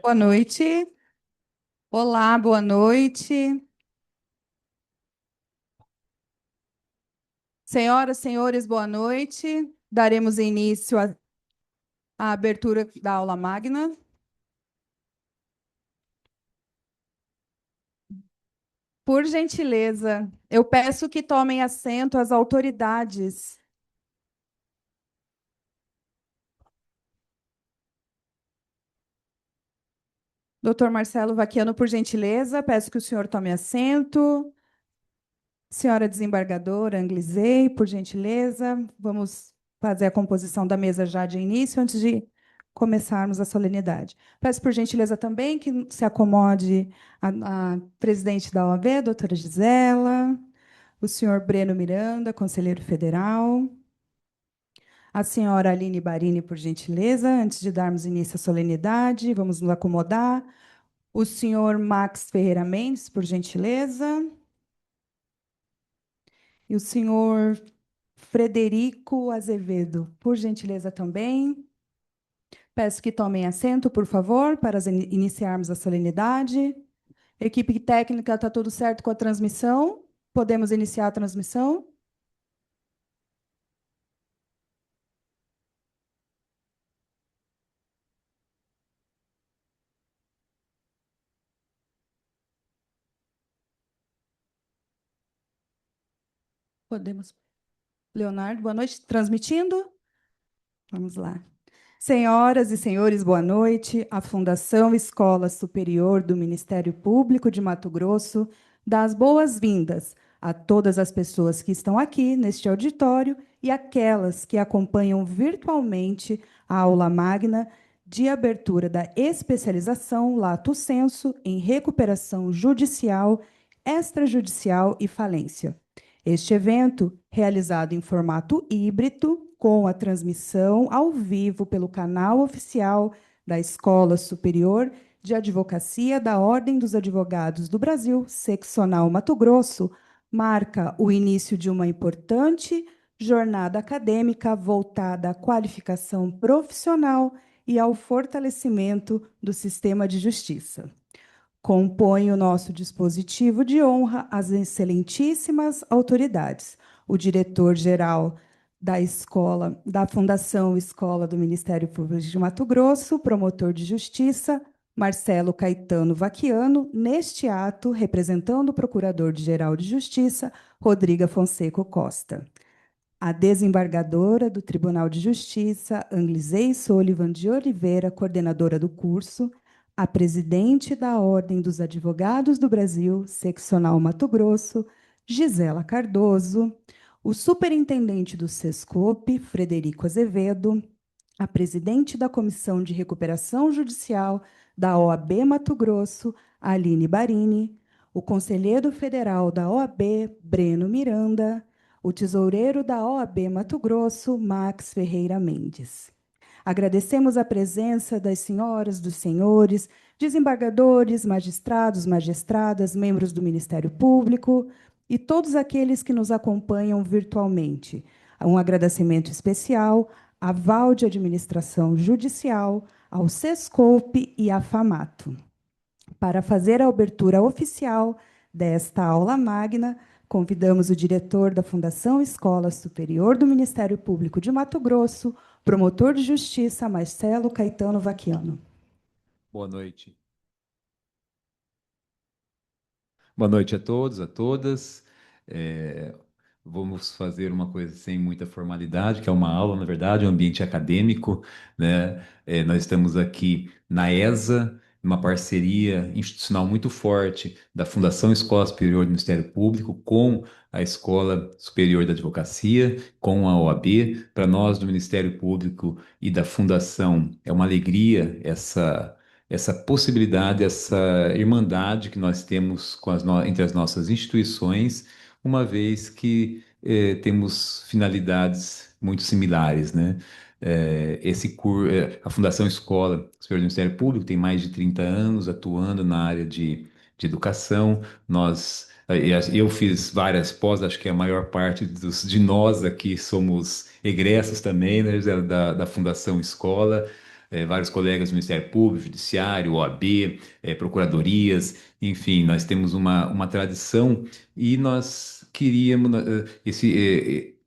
Boa noite. Olá, boa noite. Senhoras, senhores, boa noite. Daremos início à abertura da aula magna. Por gentileza, eu peço que tomem assento as autoridades. Doutor Marcelo Vaquiano, por gentileza, peço que o senhor tome assento. Senhora desembargadora Anglizei, por gentileza, vamos fazer a composição da mesa já de início, antes de começarmos a solenidade. Peço, por gentileza, também que se acomode a presidente da OAB, doutora Gisela, o senhor Breno Miranda, conselheiro federal, a senhora Aline Barini, por gentileza, antes de darmos início à solenidade, vamos nos acomodar. O senhor Max Ferreira Mendes, por gentileza. E o senhor Frederico Azevedo, por gentileza também. Peço que tomem assento, por favor, para iniciarmos a solenidade. Equipe técnica, está tudo certo com a transmissão? Podemos iniciar a transmissão? Podemos. Leonardo, boa noite. Transmitindo? Vamos lá. Senhoras e senhores, boa noite. A Fundação Escola Superior do Ministério Público de Mato Grosso dá as boas-vindas a todas as pessoas que estão aqui neste auditório e aquelas que acompanham virtualmente a aula magna de abertura da especialização Lato Sensu em recuperação judicial, extrajudicial e falência. Este evento, realizado em formato híbrido, com a transmissão ao vivo pelo canal oficial da Escola Superior de Advocacia da Ordem dos Advogados do Brasil, seccional Mato Grosso, marca o início de uma importante jornada acadêmica voltada à qualificação profissional e ao fortalecimento do sistema de justiça. Compõe o nosso dispositivo de honra as excelentíssimas autoridades, o diretor-geral da Escola, da Fundação Escola do Ministério Público de Mato Grosso, promotor de justiça, Marcelo Caetano Vaquiano, neste ato, representando o Procurador-Geral de Justiça, Rodriga Fonseca Costa. A desembargadora do Tribunal de Justiça, Anglizei Sullivan de Oliveira, coordenadora do curso, a presidente da Ordem dos Advogados do Brasil, seccional Mato Grosso, Gisela Cardoso, o superintendente do SESCOP, Frederico Azevedo, a presidente da Comissão de Recuperação Judicial da OAB Mato Grosso, Aline Barini, o conselheiro federal da OAB, Breno Miranda, o tesoureiro da OAB Mato Grosso, Max Ferreira Mendes. Agradecemos a presença das senhoras, dos senhores, desembargadores, magistrados, magistradas, membros do Ministério Público e todos aqueles que nos acompanham virtualmente. Um agradecimento especial à Val de Administração Judicial, ao SESCOP e à FAMATO. Para fazer a abertura oficial desta aula magna, convidamos o diretor da Fundação Escola Superior do Ministério Público de Mato Grosso, promotor de justiça, Marcelo Caetano Vaquiano. Boa noite. Boa noite a todos, a todas. É, Vamos fazer uma coisa sem muita formalidade, que é uma aula, na verdade, um ambiente acadêmico, né? Nós estamos aqui na ESA, uma parceria institucional muito forte da Fundação Escola Superior do Ministério Público com a Escola Superior da Advocacia, com a OAB. Para nós, do Ministério Público e da Fundação, é uma alegria essa possibilidade, essa irmandade que nós temos entre as nossas instituições, uma vez que temos finalidades muito similares, né? A Fundação Escola Superior do Ministério Público tem mais de 30 anos atuando na área de de educação. Eu fiz várias pós, acho que a maior parte de nós aqui somos egressos também, né, da Fundação Escola. Vários colegas do Ministério Público, Judiciário, OAB, procuradorias, enfim, nós temos uma tradição e nós queríamos,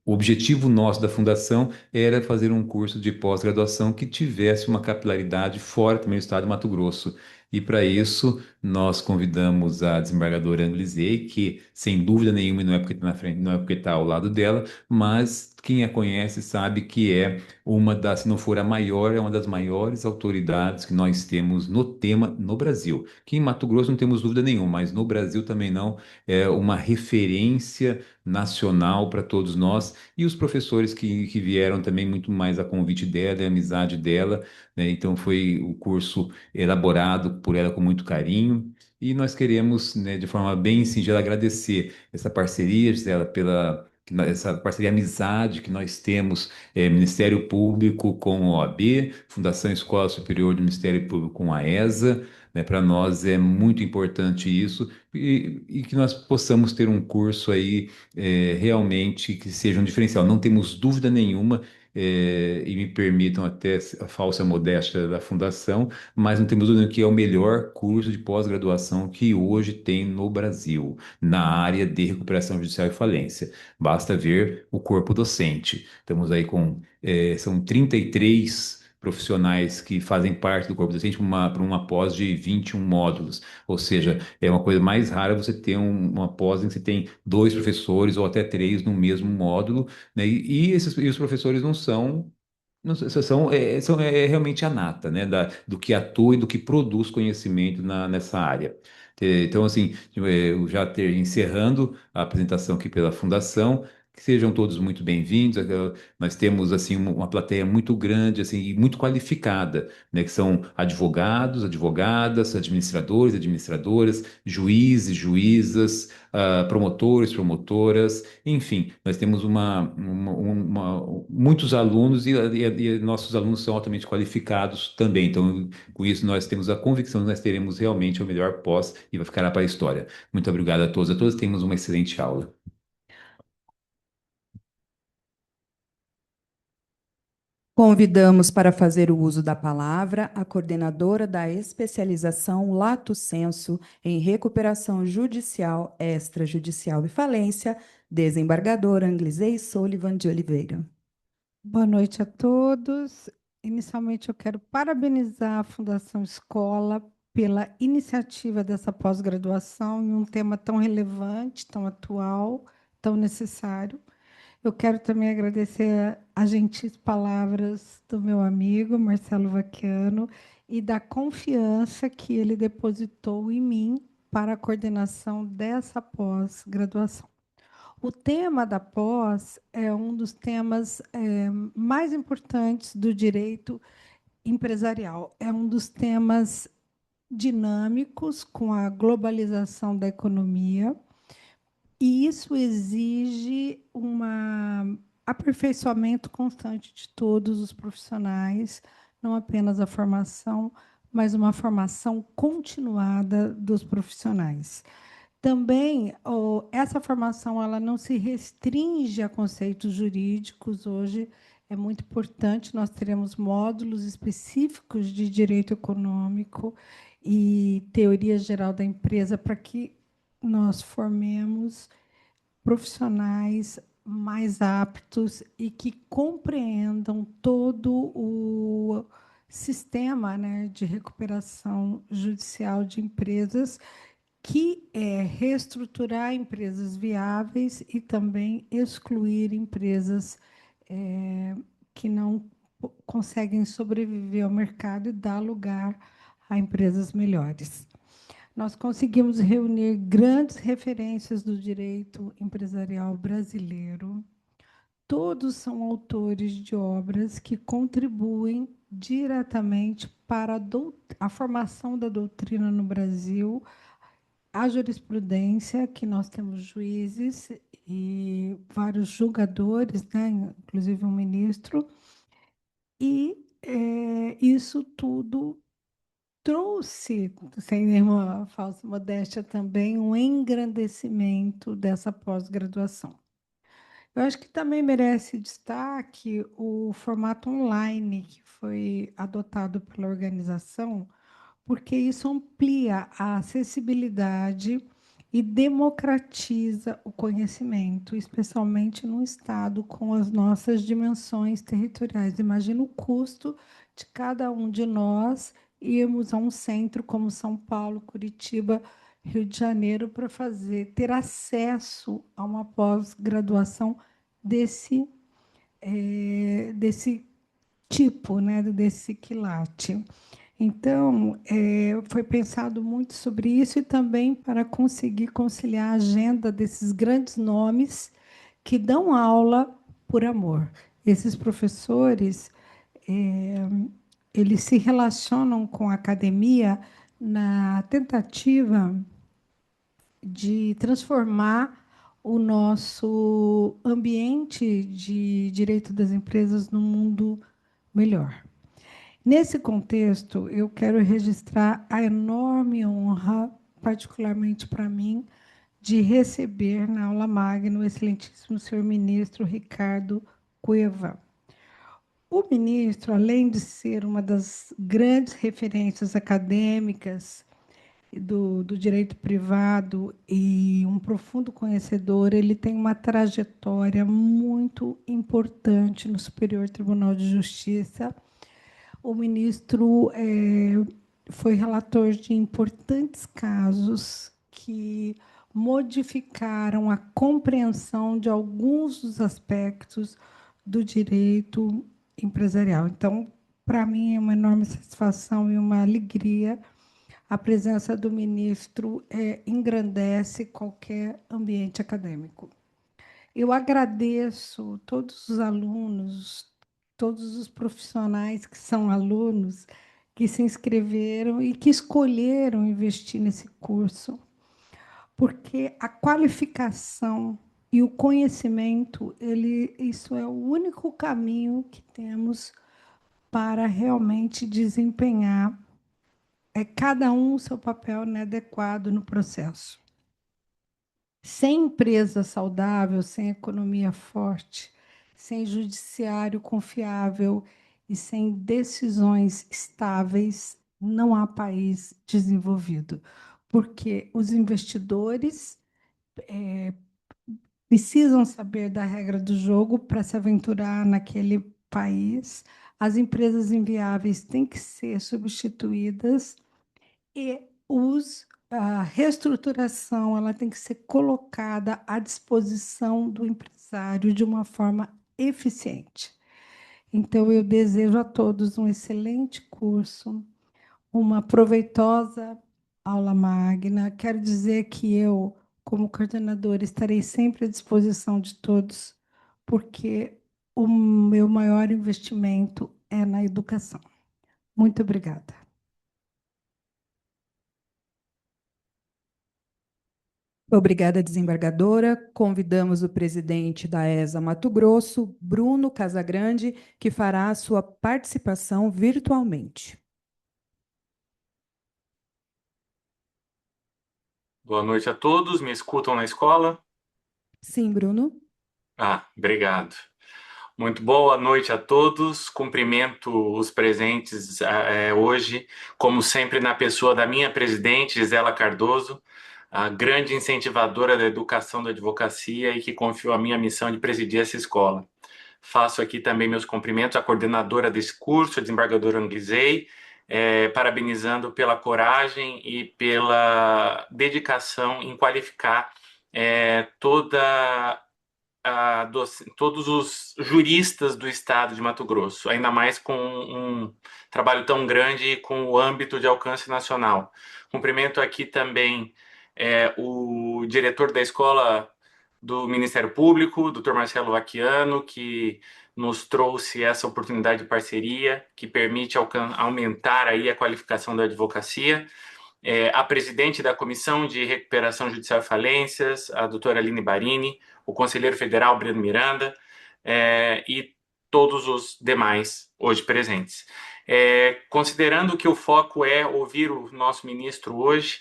o objetivo nosso da fundação era fazer um curso de pós-graduação que tivesse uma capilaridade fora também do estado de Mato Grosso. E para isso, nós convidamos a desembargadora Anglizei, que sem dúvida nenhuma, não é porque está na frente, não é porque está ao lado dela, mas quem a conhece sabe que é uma das, se não for a maior, é uma das maiores autoridades que nós temos no tema no Brasil. Que em Mato Grosso não temos dúvida nenhuma, mas no Brasil também não, é uma referência nacional para todos nós. E os professores que vieram também muito mais a convite dela, e a amizade dela, né? Então foi o curso elaborado por ela com muito carinho. E nós queremos, né, de forma bem singela, agradecer essa parceria, Gisela, pela essa parceria, amizade que nós temos, Ministério Público com a OAB, Fundação Escola Superior do Ministério Público com a ESA. Né, para nós é muito importante isso e que nós possamos ter um curso aí realmente que seja um diferencial. Não temos dúvida nenhuma, e me permitam até a falsa modéstia da Fundação, mas não temos dúvida que é o melhor curso de pós-graduação que hoje tem no Brasil, na área de recuperação judicial e falência. Basta ver o corpo docente. Estamos aí com, são 33 profissionais que fazem parte do corpo docente para uma pós de 21 módulos. Ou seja, é uma coisa mais rara você ter uma pós em que você tem dois professores ou até três no mesmo módulo, né? E os professores não são. Não, realmente a nata, né, do que atua e do que produz conhecimento nessa área. Então, assim, eu já encerrando a apresentação aqui pela Fundação, que sejam todos muito bem-vindos. Nós temos, assim, uma plateia muito grande, assim, e muito qualificada, né, que são advogados, advogadas, administradores, administradoras, juízes, juízas, promotores, promotoras, enfim, nós temos muitos alunos e nossos alunos são altamente qualificados também. Então, com isso, nós temos a convicção que nós teremos realmente o melhor pós e vai ficar para a história. Muito obrigado a todos. A todos temos uma excelente aula. Convidamos para fazer o uso da palavra a coordenadora da especialização Lato Sensu em recuperação judicial, extrajudicial e falência, desembargadora Anglizei Sullivan de Oliveira. Boa noite a todos. Inicialmente, eu quero parabenizar a Fundação Escola pela iniciativa dessa pós-graduação em um tema tão relevante, tão atual, tão necessário. Eu quero também agradecer as gentis palavras do meu amigo Marcelo Vacchiano e da confiança que ele depositou em mim para a coordenação dessa pós-graduação. O tema da pós é um dos temas mais importantes do direito empresarial. É um dos temas dinâmicos com a globalização da economia, e isso exige um aperfeiçoamento constante de todos os profissionais, não apenas a formação, mas uma formação continuada dos profissionais. Também, essa formação ela não se restringe a conceitos jurídicos. Hoje é muito importante, nós teremos módulos específicos de direito econômico e teoria geral da empresa para que nós formemos profissionais mais aptos e que compreendam todo o sistema, né, de recuperação judicial de empresas, que é reestruturar empresas viáveis e também excluir empresas que não conseguem sobreviver ao mercado e dar lugar a empresas melhores. Nós conseguimos reunir grandes referências do direito empresarial brasileiro. Todos são autores de obras que contribuem diretamente para a formação da doutrina no Brasil, a jurisprudência, que nós temos juízes e vários julgadores, né, inclusive um ministro, e isso tudo trouxe, sem nenhuma falsa modéstia, também um engrandecimento dessa pós-graduação. Eu acho que também merece destaque o formato online que foi adotado pela organização, porque isso amplia a acessibilidade e democratiza o conhecimento, especialmente num estado com as nossas dimensões territoriais. Imagina o custo de cada um de nós irmos a um centro como São Paulo, Curitiba, Rio de Janeiro para ter acesso a uma pós-graduação desse tipo, né, desse quilate. Então, foi pensado muito sobre isso e também para conseguir conciliar a agenda desses grandes nomes que dão aula por amor. Esses professores, eles se relacionam com a academia na tentativa de transformar o nosso ambiente de direito das empresas num mundo melhor. Nesse contexto, eu quero registrar a enorme honra, particularmente para mim, de receber na aula magna o excelentíssimo senhor ministro Ricardo Cueva. O ministro, além de ser uma das grandes referências acadêmicas do direito privado e um profundo conhecedor, ele tem uma trajetória muito importante no Superior Tribunal de Justiça. O ministro foi relator de importantes casos que modificaram a compreensão de alguns dos aspectos do direito empresarial. Então, para mim, é uma enorme satisfação e uma alegria. A presença do ministro engrandece qualquer ambiente acadêmico. Eu agradeço todos os alunos, todos os profissionais que são alunos, que se inscreveram e que escolheram investir nesse curso, porque a qualificação e o conhecimento, isso é o único caminho que temos para realmente desempenhar cada um o seu papel, né, adequado no processo. Sem empresa saudável, sem economia forte, sem judiciário confiável e sem decisões estáveis, não há país desenvolvido, porque os investidores precisam saber da regra do jogo para se aventurar naquele país, as empresas inviáveis têm que ser substituídas e a reestruturação ela tem que ser colocada à disposição do empresário de uma forma eficiente. Então, eu desejo a todos um excelente curso, uma proveitosa aula magna. Quero dizer que eu, como coordenadora, estarei sempre à disposição de todos, porque o meu maior investimento é na educação. Muito obrigada. Obrigada, desembargadora. Convidamos o presidente da ESA Mato Grosso, Bruno Casagrande, que fará a sua participação virtualmente. Boa noite a todos. Me escutam na escola? Sim, Bruno. Obrigado. Muito boa noite a todos. Cumprimento os presentes hoje, como sempre, na pessoa da minha presidente, Gisela Cardoso, a grande incentivadora da educação da advocacia e que confiou a minha missão de presidir essa escola. Faço aqui também meus cumprimentos à coordenadora desse curso, a desembargadora Anguizei, parabenizando pela coragem e pela dedicação em qualificar todos os juristas do estado de Mato Grosso, ainda mais com um trabalho tão grande e com o âmbito de alcance nacional. Cumprimento aqui também o diretor da escola do Ministério Público, Dr. Marcelo Vaquiano, que nos trouxe essa oportunidade de parceria, que permite aumentar aí a qualificação da advocacia. A presidente da Comissão de Recuperação Judicial e Falências, a doutora Aline Barini, o conselheiro federal Breno Miranda, e todos os demais hoje presentes. Considerando que o foco é ouvir o nosso ministro hoje,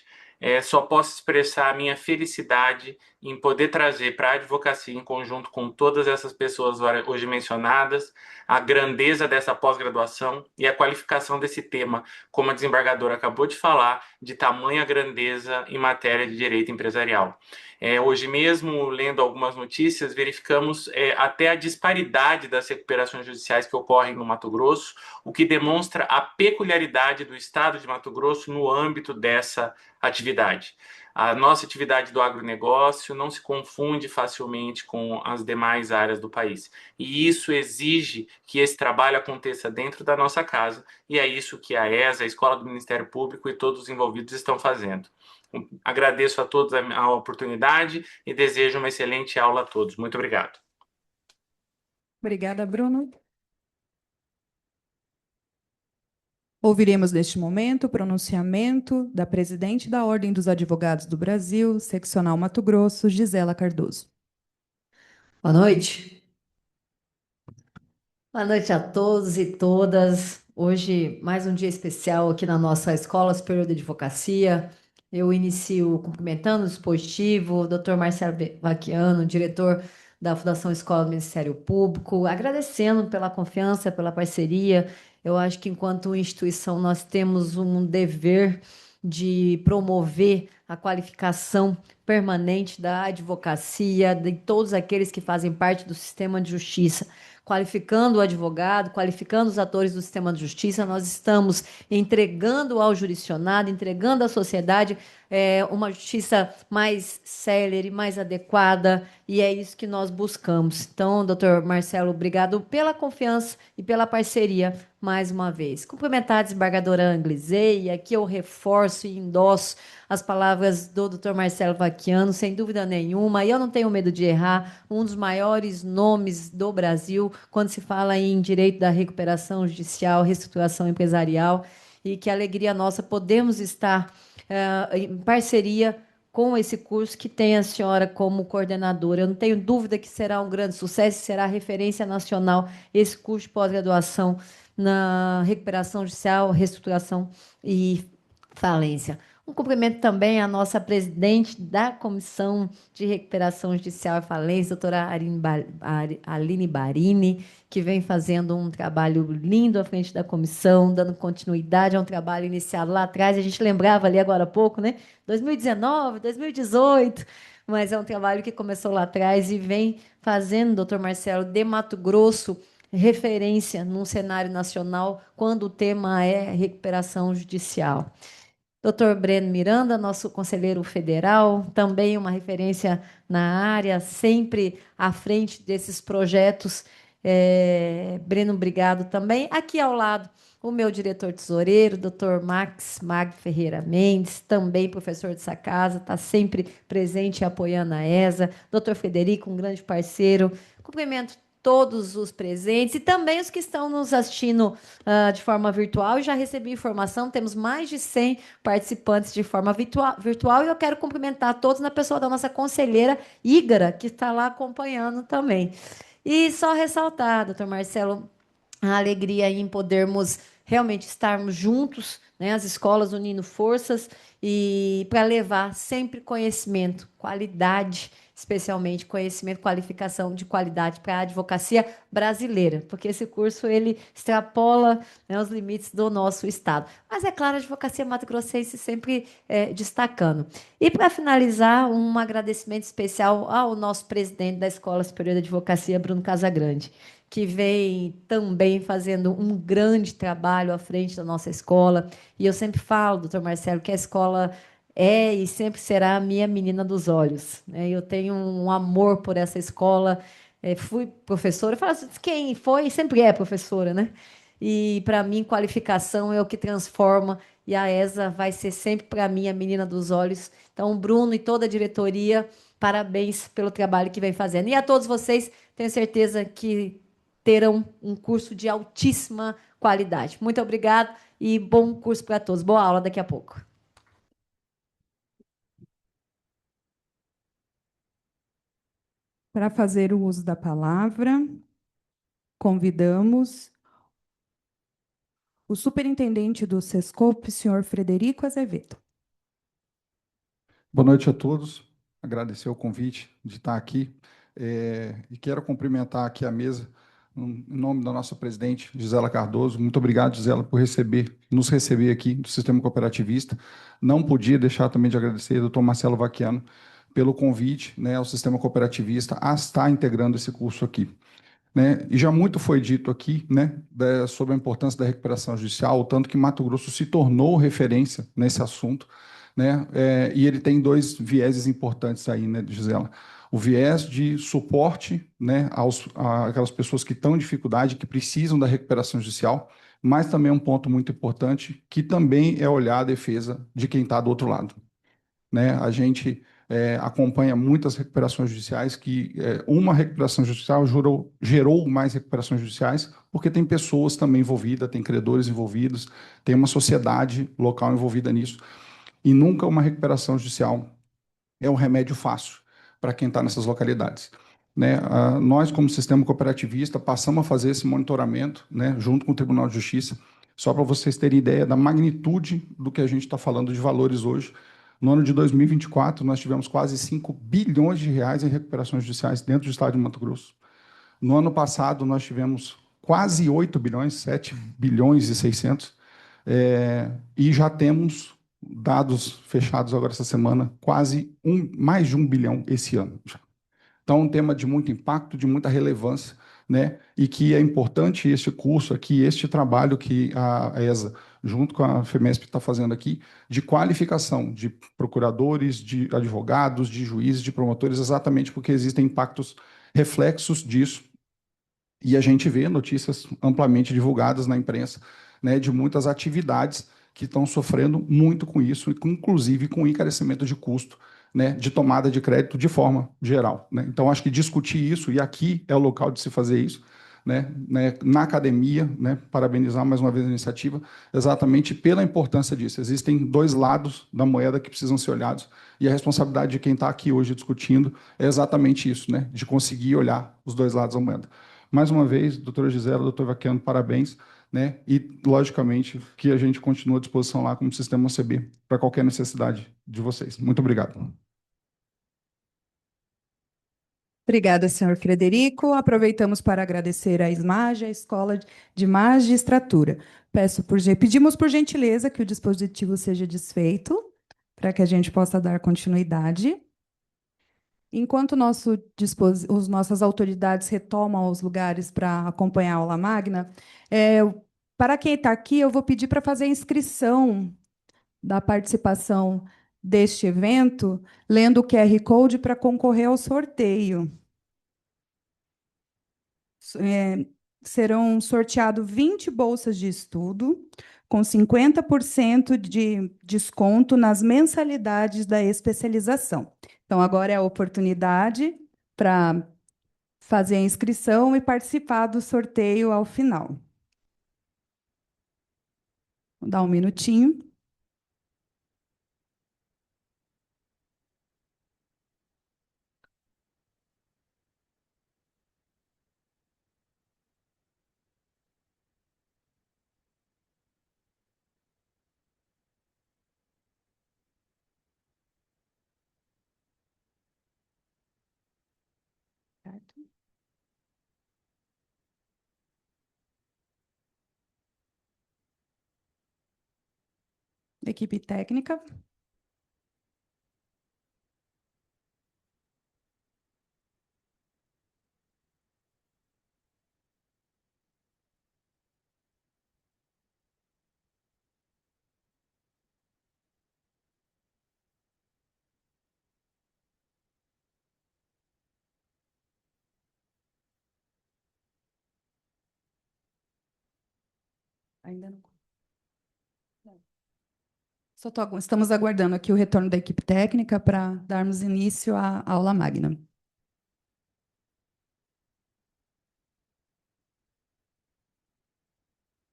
só posso expressar a minha felicidade em poder trazer para a advocacia, em conjunto com todas essas pessoas hoje mencionadas, a grandeza dessa pós-graduação e a qualificação desse tema, como a desembargadora acabou de falar, de tamanha grandeza em matéria de direito empresarial. Hoje mesmo, lendo algumas notícias, verificamos até a disparidade das recuperações judiciais que ocorrem no Mato Grosso, o que demonstra a peculiaridade do estado de Mato Grosso no âmbito dessa atividade. A nossa atividade do agronegócio não se confunde facilmente com as demais áreas do país. E isso exige que esse trabalho aconteça dentro da nossa casa, e é isso que a ESA, a Escola do Ministério Público e todos os envolvidos estão fazendo. Agradeço a todos a oportunidade e desejo uma excelente aula a todos. Muito obrigado. Obrigada, Bruno. Ouviremos neste momento o pronunciamento da presidente da Ordem dos Advogados do Brasil, seccional Mato Grosso, Gisela Cardoso. Boa noite. Boa noite a todos e todas. Hoje, mais um dia especial aqui na nossa Escola Superior de Advocacia. Eu inicio cumprimentando o dispositivo, o Dr. Marcelo Vaquiano, diretor da Fundação Escola do Ministério Público, agradecendo pela confiança, pela parceria. Eu acho que, enquanto instituição, nós temos um dever de promover a qualificação permanente da advocacia, de todos aqueles que fazem parte do sistema de justiça. Qualificando o advogado, qualificando os atores do sistema de justiça, nós estamos entregando ao jurisdicionado, entregando à sociedade uma justiça mais célere, mais adequada, e é isso que nós buscamos. Então, doutor Marcelo, obrigado pela confiança e pela parceria mais uma vez. Cumprimentar a desembargadora Anglizei, e aqui eu reforço e endosso as palavras do Dr. Marcelo Vaquiano, sem dúvida nenhuma, e eu não tenho medo de errar, um dos maiores nomes do Brasil quando se fala em direito da recuperação judicial, reestruturação empresarial, e que alegria nossa podemos estar em parceria com esse curso que tem a senhora como coordenadora. Eu não tenho dúvida que será um grande sucesso, será referência nacional esse curso de pós-graduação na recuperação judicial, reestruturação e falência. Um cumprimento também à nossa presidente da Comissão de Recuperação Judicial e Falência, doutora Aline Barini, que vem fazendo um trabalho lindo à frente da comissão, dando continuidade a um trabalho iniciado lá atrás. A gente lembrava ali agora há pouco, né? 2019, 2018, mas é um trabalho que começou lá atrás e vem fazendo, doutor Marcelo, de Mato Grosso, referência num cenário nacional quando o tema é recuperação judicial. Dr. Breno Miranda, nosso conselheiro federal, também uma referência na área, sempre à frente desses projetos. Breno, obrigado também. Aqui ao lado, o meu diretor tesoureiro, Dr. Max Mag Ferreira Mendes, também professor dessa casa, está sempre presente e apoiando a ESA. Dr. Federico, um grande parceiro. Cumprimento todos os presentes e também os que estão nos assistindo de forma virtual. Eu já recebi informação, temos mais de 100 participantes de forma virtual e eu quero cumprimentar todos na pessoa da nossa conselheira Ígara, que está lá acompanhando também. E só ressaltar, doutor Marcelo, a alegria em podermos realmente estarmos juntos, né, as escolas unindo forças e para levar sempre conhecimento, qualidade, especialmente conhecimento, qualificação de qualidade para a advocacia brasileira, porque esse curso ele extrapola, né, os limites do nosso estado. Mas é claro, a advocacia mato-grossense sempre destacando. E para finalizar, um agradecimento especial ao nosso presidente da Escola Superior de Advocacia, Bruno Casagrande, que vem também fazendo um grande trabalho à frente da nossa escola. E eu sempre falo, doutor Marcelo, que a escola é e sempre será a minha menina dos olhos, né? Eu tenho um amor por essa escola. Fui professora, eu falo assim, quem foi sempre é professora, né? E para mim, qualificação é o que transforma, e a ESA vai ser sempre para mim a menina dos olhos. Então, Bruno e toda a diretoria, parabéns pelo trabalho que vem fazendo. E a todos vocês, tenho certeza que terão um curso de altíssima qualidade. Muito obrigado e bom curso para todos. Boa aula daqui a pouco. Para fazer o uso da palavra, convidamos o superintendente do SESCOP, senhor Frederico Azevedo. Boa noite a todos. Agradecer o convite de estar aqui. E quero cumprimentar aqui a mesa, em nome da nossa presidente, Gisela Cardoso. Muito obrigado, Gisela, por nos receber aqui do Sistema Cooperativista. Não podia deixar também de agradecer ao doutor Marcelo Vaquiano pelo convite, né, ao Sistema Cooperativista a estar integrando esse curso aqui. Né? E já muito foi dito aqui, né, sobre a importância da recuperação judicial, o tanto que Mato Grosso se tornou referência nesse assunto, né? E ele tem dois vieses importantes aí, né, Gisela? O viés de suporte, né, àquelas pessoas que estão em dificuldade, que precisam da recuperação judicial, mas também um ponto muito importante, que também é olhar a defesa de quem está do outro lado, né? A gente acompanha muitas recuperações judiciais uma recuperação judicial gerou mais recuperações judiciais porque tem pessoas também envolvidas, tem credores envolvidos, tem uma sociedade local envolvida nisso. E nunca uma recuperação judicial é um remédio fácil para quem está nessas localidades. Né? Nós, como sistema cooperativista, passamos a fazer esse monitoramento, né, junto com o Tribunal de Justiça, só para vocês terem ideia da magnitude do que a gente está falando de valores hoje. No ano de 2024, nós tivemos quase 5 bilhões de reais em recuperações judiciais dentro do estado de Mato Grosso. No ano passado, nós tivemos quase 8 bilhões, 7 bilhões e 600, e já temos dados fechados agora essa semana, mais de 1 bilhão esse ano. Então, um tema de muito impacto, de muita relevância, né? E que é importante este curso aqui, este trabalho que a ESA, junto com a FEMESP, está fazendo aqui, de qualificação de procuradores, de advogados, de juízes, de promotores, exatamente porque existem impactos reflexos disso. E a gente vê notícias amplamente divulgadas na imprensa, né, de muitas atividades que estão sofrendo muito com isso, inclusive com encarecimento de custo, né, de tomada de crédito de forma geral. Né? Então, acho que discutir isso, e aqui é o local de se fazer isso, né, na academia, né, parabenizar mais uma vez a iniciativa, exatamente pela importância disso. Existem dois lados da moeda que precisam ser olhados, e a responsabilidade de quem está aqui hoje discutindo é exatamente isso, né, de conseguir olhar os dois lados da moeda. Mais uma vez, doutora Gisela, doutor Vaquiano, parabéns, né? E, logicamente, que a gente continue à disposição lá como sistema OCB para qualquer necessidade de vocês. Muito obrigado. Obrigada, senhor Frederico. Aproveitamos para agradecer à SMAG, a Escola de Magistratura. Pedimos por gentileza que o dispositivo seja desfeito, para que a gente possa dar continuidade. Enquanto as nossas autoridades retomam os lugares para acompanhar a aula magna, para quem está aqui, eu vou pedir para fazer a inscrição da participação deste evento, lendo o QR Code para concorrer ao sorteio. Serão sorteados 20 bolsas de estudo, com 50% de desconto nas mensalidades da especialização. Então, agora é a oportunidade para fazer a inscrição e participar do sorteio ao final. Vou dar um minutinho. Certo? Equipe técnica. Ainda não. Estamos aguardando aqui o retorno da equipe técnica para darmos início à aula magna.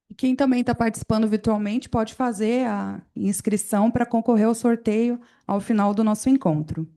E quem também está participando virtualmente pode fazer a inscrição para concorrer ao sorteio ao final do nosso encontro.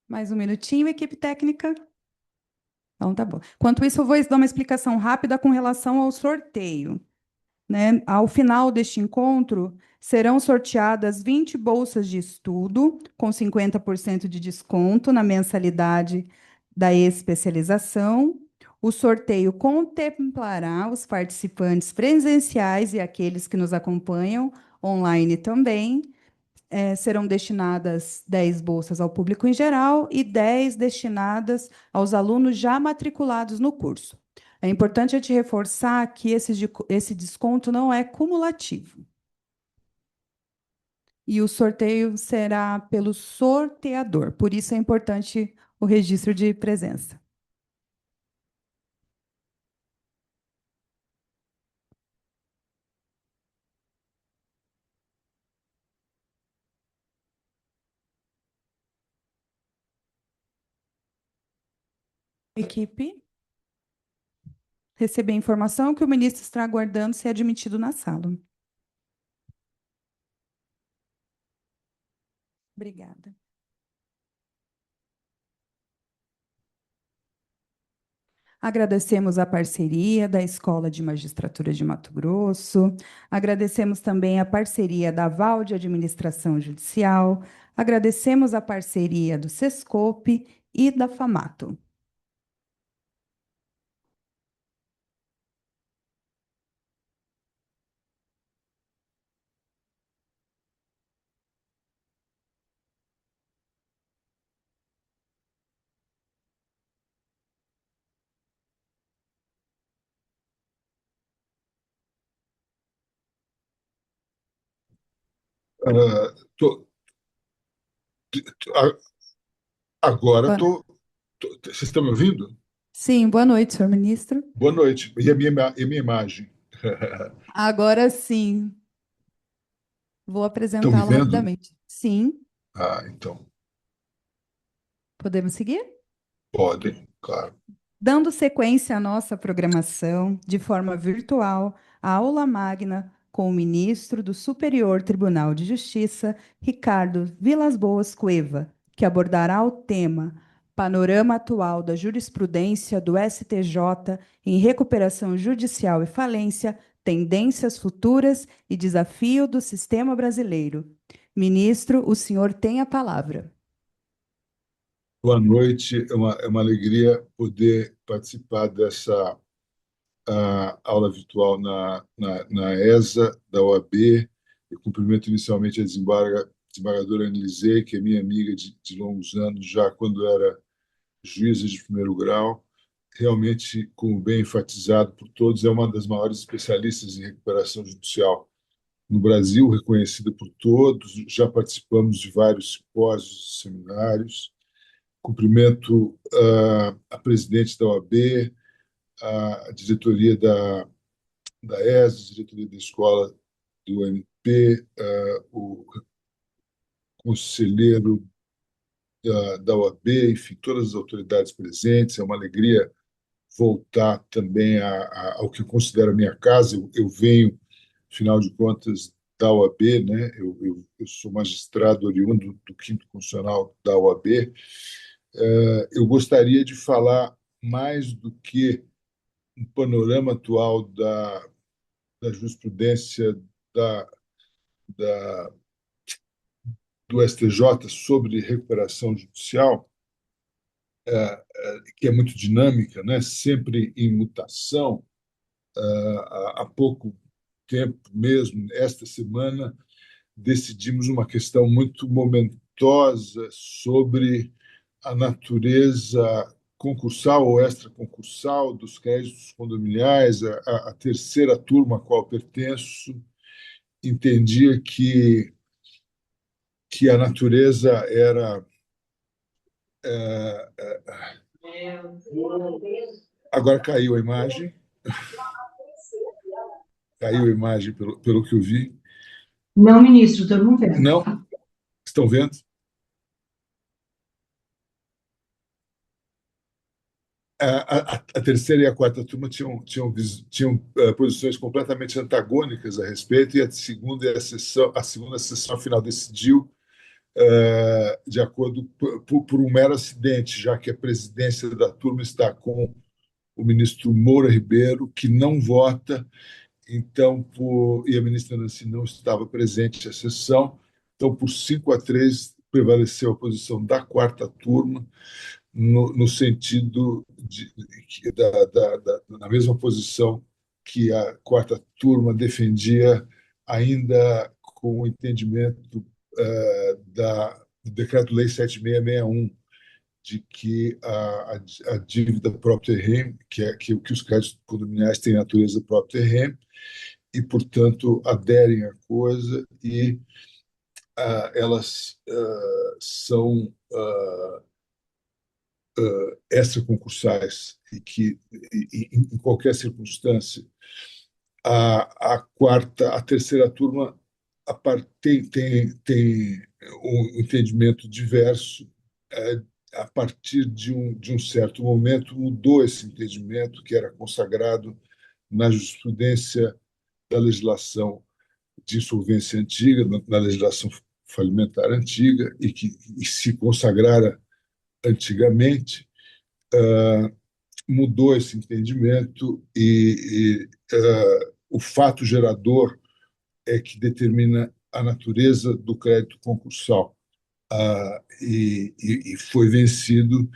Mais um minutinho, equipe técnica. Então, tá bom. Enquanto isso, eu vou dar uma explicação rápida com relação ao sorteio, né? Ao final deste encontro, serão sorteadas 20 bolsas de estudo, com 50% de desconto na mensalidade da especialização. O sorteio contemplará os participantes presenciais e aqueles que nos acompanham online também. Serão destinadas 10 bolsas ao público em geral e 10 destinadas aos alunos já matriculados no curso. É importante a gente reforçar que esse desconto não é cumulativo. E o sorteio será pelo sorteador, por isso é importante o registro de presença. Equipe, receber a informação que o ministro está aguardando ser admitido na sala. Obrigada. Agradecemos a parceria da Escola de Magistratura de Mato Grosso, agradecemos também a parceria da Val de Administração Judicial, agradecemos a parceria do Sescope e da FAMATO. Ah, a- agora Boa- vocês estão me ouvindo? Sim, boa noite, senhor ministro. Boa noite. E a minha imagem? Agora sim, vou Estão me apresentá-lo vendo? rapidamente. Sim, Ah, então, podemos seguir? podem, claro. Dando sequência à nossa programação de forma virtual, a aula magna com o ministro do Superior Tribunal de Justiça, Ricardo Vilas Boas Cueva, que abordará o tema Panorama atual da jurisprudência do STJ em recuperação judicial e falência, tendências futuras e desafio do sistema brasileiro. Ministro, o senhor tem a palavra. Boa noite. É uma alegria poder participar dessa aula virtual na ESA, da OAB. Eu cumprimento inicialmente a desembargadora Anelise, que é minha amiga de longos anos, já quando era juíza de primeiro grau. Realmente, como bem enfatizado por todos, é uma das maiores especialistas em recuperação judicial no Brasil, reconhecida por todos. Já participamos de vários simpósios e seminários. Cumprimento a presidente da OAB, a diretoria da ESA, a diretoria da escola do MP, o conselheiro da OAB, enfim, todas as autoridades presentes. É uma alegria voltar também ao que eu considero a minha casa. Eu venho, afinal de contas, da OAB, né? Eu sou magistrado oriundo do Quinto Constitucional da OAB. Eu gostaria de falar mais do que um panorama atual da jurisprudência da, da, do STJ sobre recuperação judicial, que é muito dinâmica, né? Sempre em mutação. Há pouco tempo mesmo, esta semana, decidimos uma questão muito momentosa sobre a natureza concursal ou extraconcursal dos créditos condominiais. A terceira turma a qual pertenço entendia que a natureza era. Agora caiu a imagem. Caiu a imagem pelo que eu vi. Não, ministro, estou não vendo. Não? Estão vendo? A terceira e a quarta turma tinham posições completamente antagônicas a respeito, e a segunda sessão final decidiu de acordo por um mero acidente, já que a presidência da turma está com o ministro Moura Ribeiro, que não vota, então, e a ministra Nancy não estava presente à sessão, então, por 5-3, prevaleceu a posição da quarta turma, no sentido na mesma posição que a quarta turma defendia, ainda com o entendimento do Decreto-Lei 7661, de que a dívida própria terreno, que os créditos condominiais têm natureza própria terreno, e, portanto, aderem à coisa e elas são extraconcursais e que, em qualquer circunstância, a terceira turma tem um entendimento diverso. A partir de um certo momento, mudou esse entendimento que era consagrado na jurisprudência da legislação de insolvência antiga, na legislação falimentar antiga, e se consagrara antigamente, mudou esse entendimento o fato gerador é que determina a natureza do crédito concursal, e foi vencido.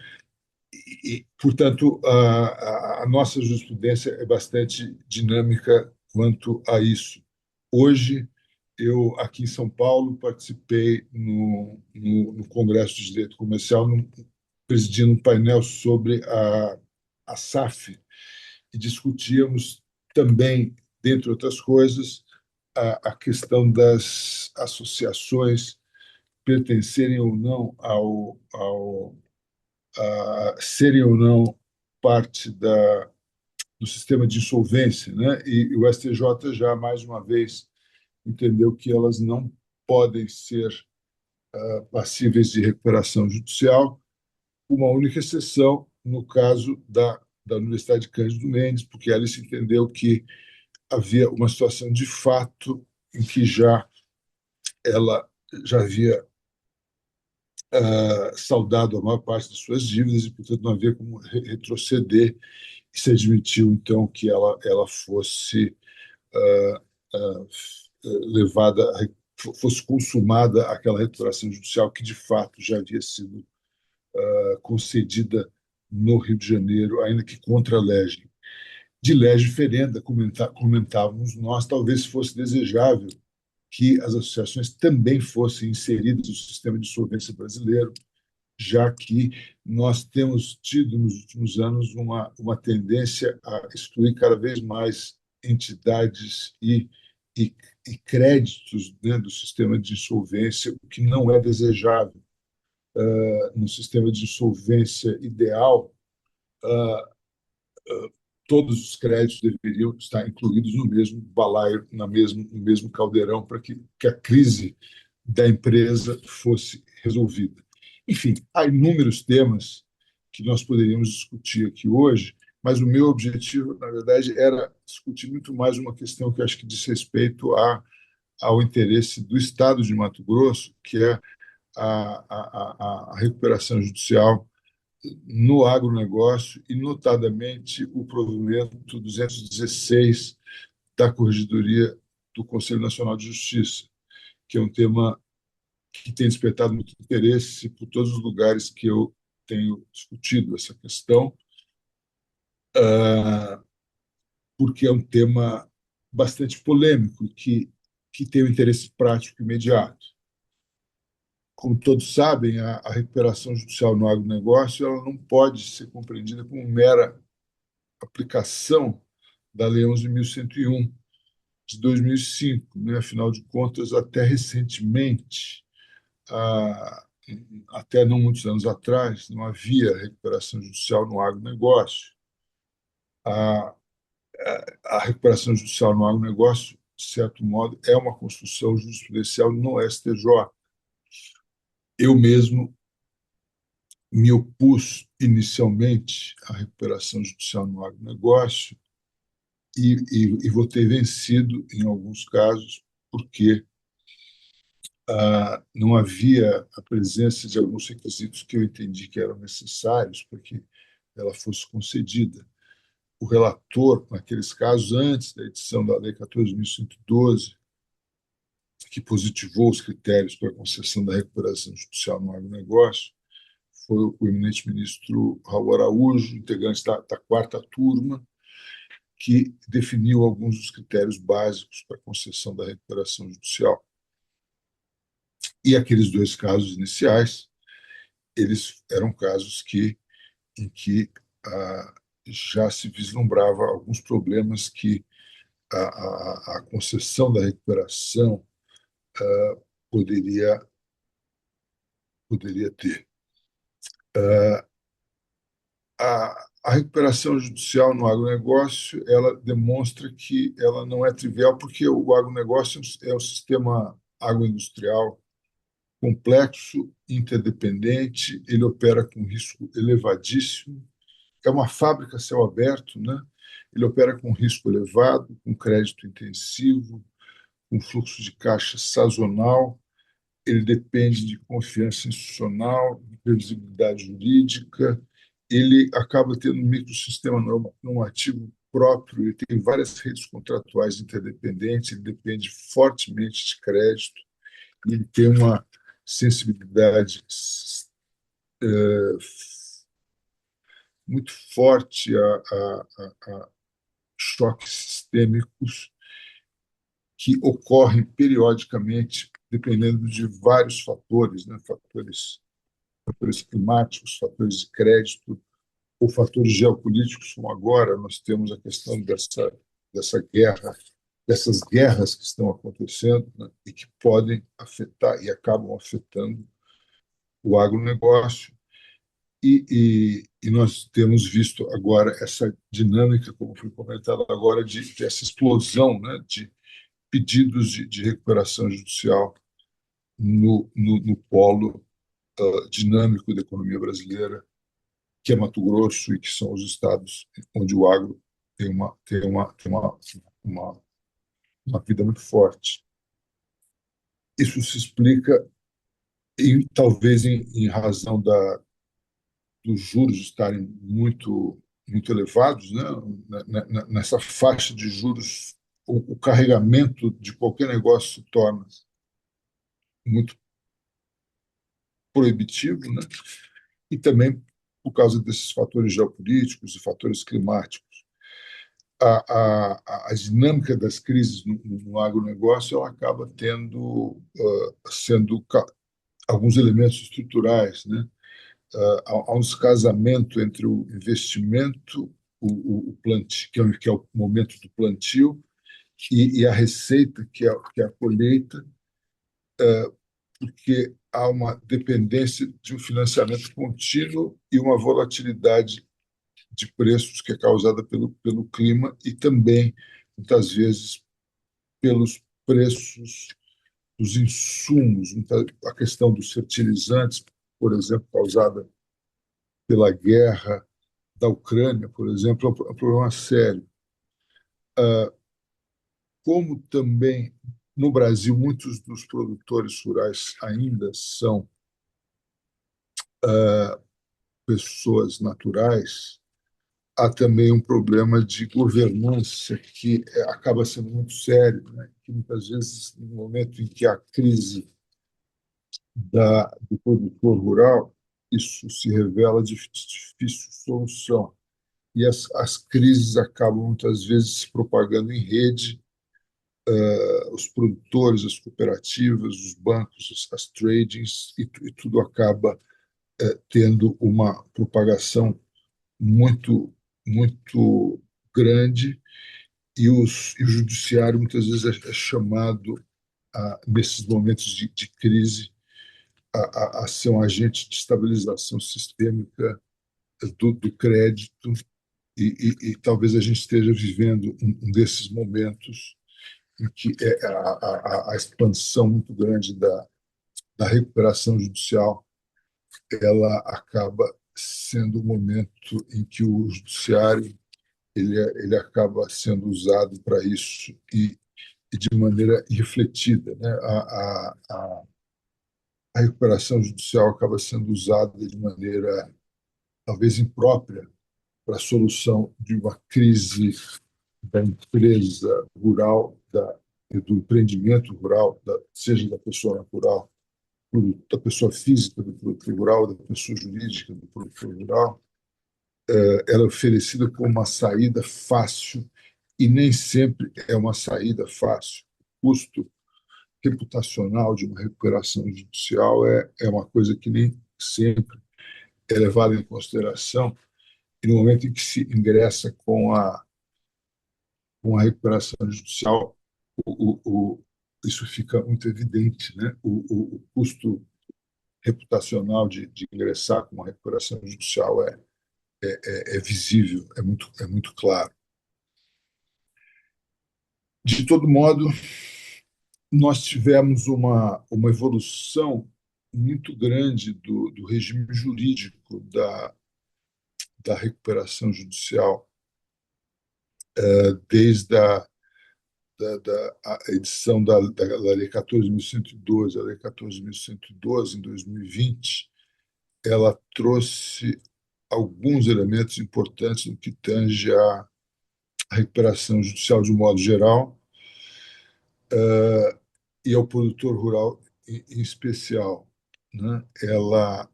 Portanto, a nossa jurisprudência é bastante dinâmica quanto a isso. Hoje, eu, aqui em São Paulo, participei no Congresso de Direito Comercial, presidindo um painel sobre a SAF, e discutíamos também, dentre outras coisas, a questão das associações pertencerem ou não serem ou não parte do sistema de insolvência, né? E o STJ já, mais uma vez, entendeu que elas não podem ser passíveis de recuperação judicial, uma única exceção no caso da Universidade Cândido Mendes, porque ela se entendeu que havia uma situação de fato em que ela já havia saldado a maior parte das suas dívidas e, portanto, não havia como retroceder, e se admitiu, então, que ela fosse levada, fosse consumada aquela recuperação judicial que, de fato, já havia sido concedida no Rio de Janeiro, ainda que contra a lege. De lege ferenda, comentávamos nós, talvez fosse desejável que as associações também fossem inseridas no sistema de insolvência brasileiro, já que nós temos tido nos últimos anos uma tendência a excluir cada vez mais entidades e créditos dentro do sistema de insolvência, o que não é desejável. No sistema de insolvência ideal, todos os créditos deveriam estar incluídos no mesmo balaio, no mesmo caldeirão, para que a crise da empresa fosse resolvida. Enfim, há inúmeros temas que nós poderíamos discutir aqui hoje, mas o meu objetivo, na verdade, era discutir muito mais uma questão que acho que diz respeito ao interesse do Estado de Mato Grosso, que é a recuperação judicial no agronegócio e, notadamente, o provimento 216 da Corregedoria do Conselho Nacional de Justiça, que é um tema que tem despertado muito interesse por todos os lugares que eu tenho discutido essa questão, porque é um tema bastante polêmico que tem um interesse prático imediato. Como todos sabem, a recuperação judicial no agronegócio ela não pode ser compreendida como mera aplicação da Lei 11.101 de 2005, né? Afinal de contas, até recentemente, até não muitos anos atrás, não havia recuperação judicial no agronegócio. A recuperação judicial no agronegócio, de certo modo, é uma construção jurisprudencial no STJ. Eu mesmo me opus inicialmente à recuperação judicial no agronegócio e votei vencido em alguns casos, porque não havia a presença de alguns requisitos que eu entendi que eram necessários para que ela fosse concedida. O relator, naqueles casos, antes da edição da Lei 14.112, que positivou os critérios para a concessão da recuperação judicial no agronegócio, foi o eminente ministro Raul Araújo, integrante da quarta turma, que definiu alguns dos critérios básicos para a concessão da recuperação judicial. E aqueles dois casos iniciais, eles eram casos em que já se vislumbrava alguns problemas que a concessão da recuperação poderia ter. A recuperação judicial no agronegócio, ela demonstra que ela não é trivial, porque o agronegócio é um sistema agroindustrial complexo, interdependente, ele opera com risco elevadíssimo, é uma fábrica a céu aberto, né? Ele opera com risco elevado, com crédito intensivo, com fluxo de caixa sazonal, ele depende de confiança institucional, de previsibilidade jurídica, ele acaba tendo um microsistema normativo próprio, ele tem várias redes contratuais interdependentes, ele depende fortemente de crédito, ele tem uma sensibilidade muito forte a choques sistêmicos que ocorrem periodicamente, dependendo de vários fatores, né? Fatores climáticos, fatores de crédito, ou fatores geopolíticos, como agora nós temos a questão dessa guerra, dessas guerras que estão acontecendo, né? E que podem afetar e acabam afetando o agronegócio. E nós temos visto agora essa dinâmica, como foi comentado agora, dessa explosão, né, de pedidos de recuperação judicial no polo dinâmico da economia brasileira, que é Mato Grosso e que são os estados onde o agro tem uma vida muito forte. Isso se explica, talvez em razão dos juros estarem muito elevados, né? Nessa faixa de juros, o carregamento de qualquer negócio se torna muito proibitivo, né? E também por causa desses fatores geopolíticos e fatores climáticos. A dinâmica das crises no agronegócio ela acaba sendo alguns elementos estruturais, né? Há um descasamento entre o investimento, o plantio, que é o momento do plantio, e a receita, que é a colheita, porque há uma dependência de um financiamento contínuo e uma volatilidade de preços que é causada pelo clima e também, muitas vezes, pelos preços dos insumos. A questão dos fertilizantes, por exemplo, causada pela guerra da Ucrânia, por exemplo, é um problema sério. Como também no Brasil muitos dos produtores rurais ainda são pessoas naturais, há também um problema de governança que acaba sendo muito sério, né? Que muitas vezes, no momento em que há crise do produtor rural, isso se revela de difícil solução. E as crises acabam, muitas vezes, se propagando em rede, os produtores, as cooperativas, os bancos, as tradings, e tudo acaba tendo uma propagação muito grande, e o judiciário muitas vezes é chamado, nesses momentos de crise, a ser um agente de estabilização sistêmica do crédito, e talvez a gente esteja vivendo um desses momentos em que a expansão muito grande da recuperação judicial ela acaba sendo o momento em que o judiciário ele acaba sendo usado para isso, e de maneira irrefletida, né? a recuperação judicial acaba sendo usada de maneira talvez imprópria para a solução de uma crise da empresa rural, do empreendimento rural, seja da pessoa natural, da pessoa física do produtor rural, da pessoa jurídica do produtor rural. Ela é oferecida como uma saída fácil e nem sempre é uma saída fácil. O custo reputacional de uma recuperação judicial é uma coisa que nem sempre é levada em consideração, e no momento em que se ingressa com a recuperação judicial, isso fica muito evidente, né? O custo reputacional de ingressar com uma recuperação judicial é visível, é muito claro. De todo modo, nós tivemos uma evolução muito grande do regime jurídico da recuperação judicial, desde a edição da Lei 14.112, a Lei 14.112, em 2020, ela trouxe alguns elementos importantes no que tange à recuperação judicial de um modo geral, e ao produtor rural em especial, né? Ela,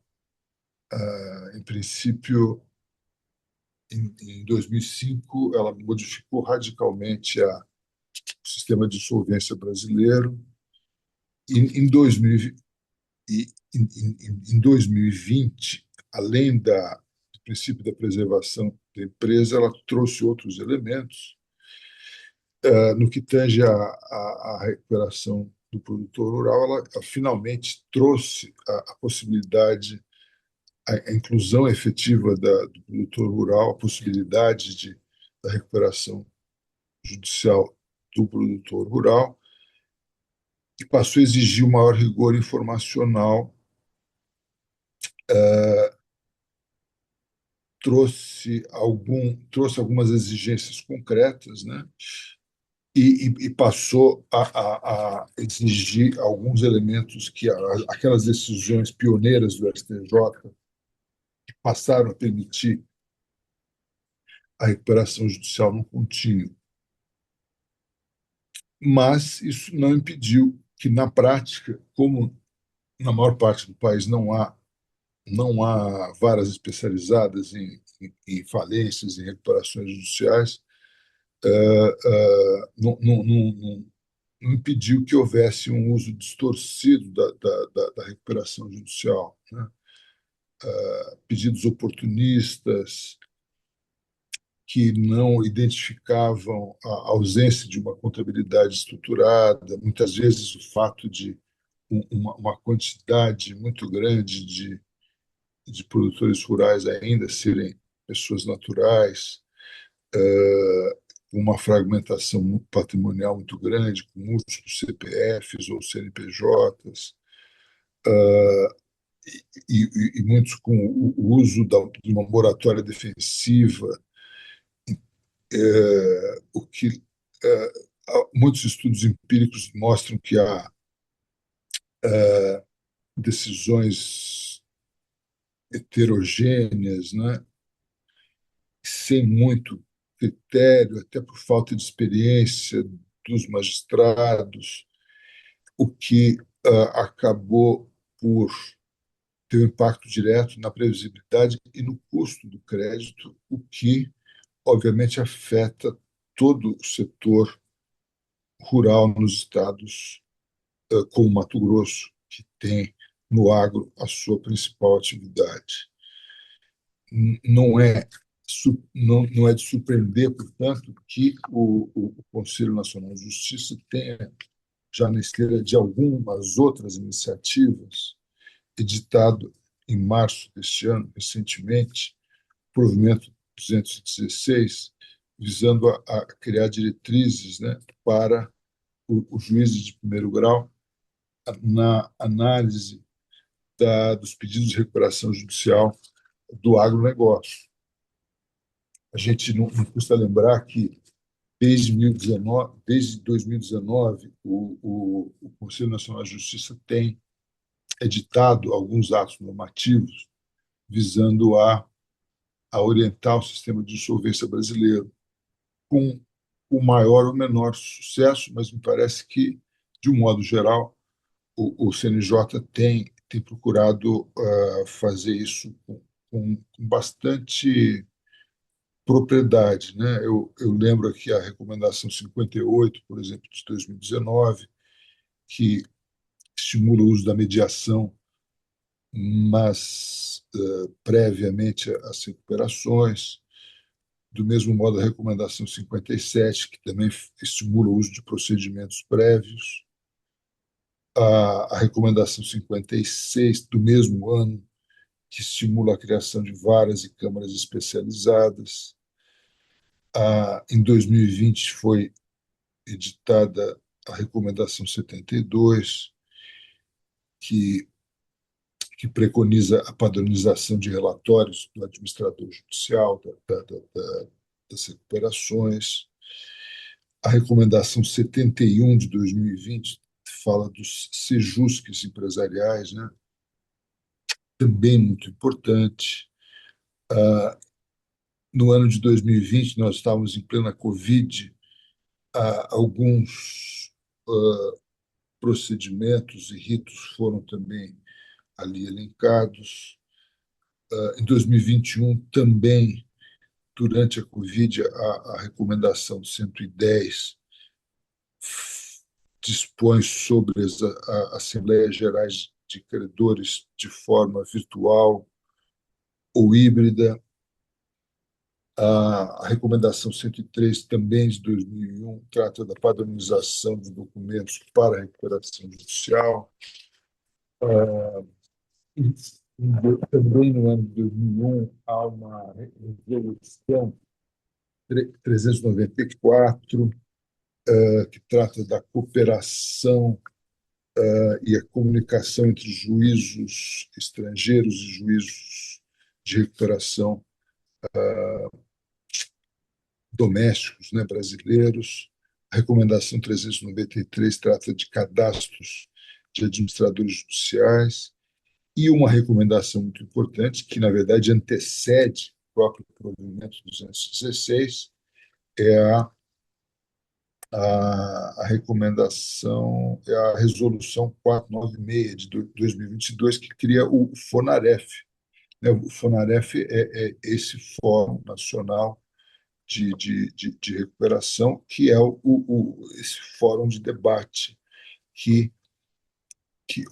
em princípio, em 2005, ela modificou radicalmente o sistema de solvência brasileiro. Em 2020, além do princípio da preservação da empresa, ela trouxe outros elementos no que tange à recuperação do produtor rural. Ela finalmente trouxe a possibilidade, a inclusão efetiva do produtor rural, a possibilidade da recuperação judicial do produtor rural, e passou a exigir um maior rigor informacional, trouxe algumas exigências concretas, né? E passou a exigir alguns elementos que aquelas decisões pioneiras do STJ, que passaram a permitir a recuperação judicial, não continham. Mas isso não impediu que, na prática, como na maior parte do país não há varas especializadas em falências, em recuperações judiciais, não impediu que houvesse um uso distorcido da recuperação judicial, né? Pedidos oportunistas que não identificavam a ausência de uma contabilidade estruturada, muitas vezes o fato de uma quantidade muito grande de produtores rurais ainda serem pessoas naturais, uma fragmentação patrimonial muito grande, com múltiplos CPFs ou CNPJs, e muitos com o uso de uma moratória defensiva, o que muitos estudos empíricos mostram que há decisões heterogêneas, né, sem muito critério, até por falta de experiência dos magistrados, o que acabou por ter um impacto direto na previsibilidade e no custo do crédito, o que, obviamente, afeta todo o setor rural nos estados como Mato Grosso, que tem no agro a sua principal atividade. Não é de surpreender, portanto, que o Conselho Nacional de Justiça tenha, já na esteira de algumas outras iniciativas, editado em março deste ano, recentemente, o provimento 216, visando a criar diretrizes, né, para os juízes de primeiro grau na análise dos pedidos de recuperação judicial do agronegócio. A gente não custa lembrar que, desde 2019, o Conselho Nacional de Justiça tem editado alguns atos normativos visando a orientar o sistema de insolvência brasileiro, com o maior ou menor sucesso, mas me parece que, de um modo geral, o CNJ tem procurado fazer isso com bastante propriedade, né? Eu lembro aqui a recomendação 58, por exemplo, de 2019, que estimula o uso da mediação, mas previamente às recuperações. Do mesmo modo, a recomendação 57, que também estimula o uso de procedimentos prévios. A recomendação 56, do mesmo ano, que estimula a criação de varas e câmaras especializadas. Em 2020, foi editada a recomendação 72, que preconiza a padronização de relatórios do administrador judicial das recuperações. A recomendação 71 de 2020 fala dos sejusques empresariais, né? Também muito importante. No ano de 2020, nós estávamos em plena Covid, alguns procedimentos e ritos foram também ali elencados. Em 2021, também, durante a Covid, a recomendação 110 dispõe sobre as Assembleias Gerais de Credores de forma virtual ou híbrida. A recomendação 103, também de 2001, trata da padronização de documentos para a recuperação judicial. Também no ano de 2001 há uma resolução 394, que trata da cooperação e a comunicação entre juízos estrangeiros e juízos de recuperação domésticos, né, brasileiros. A recomendação 393 trata de cadastros de administradores judiciais. E uma recomendação muito importante, que, na verdade, antecede o próprio provimento 216, é a recomendação, é a resolução 496 de 2022, que cria o FONAREF, né? O FONAREF é esse Fórum Nacional de Recuperação, que é esse fórum de debate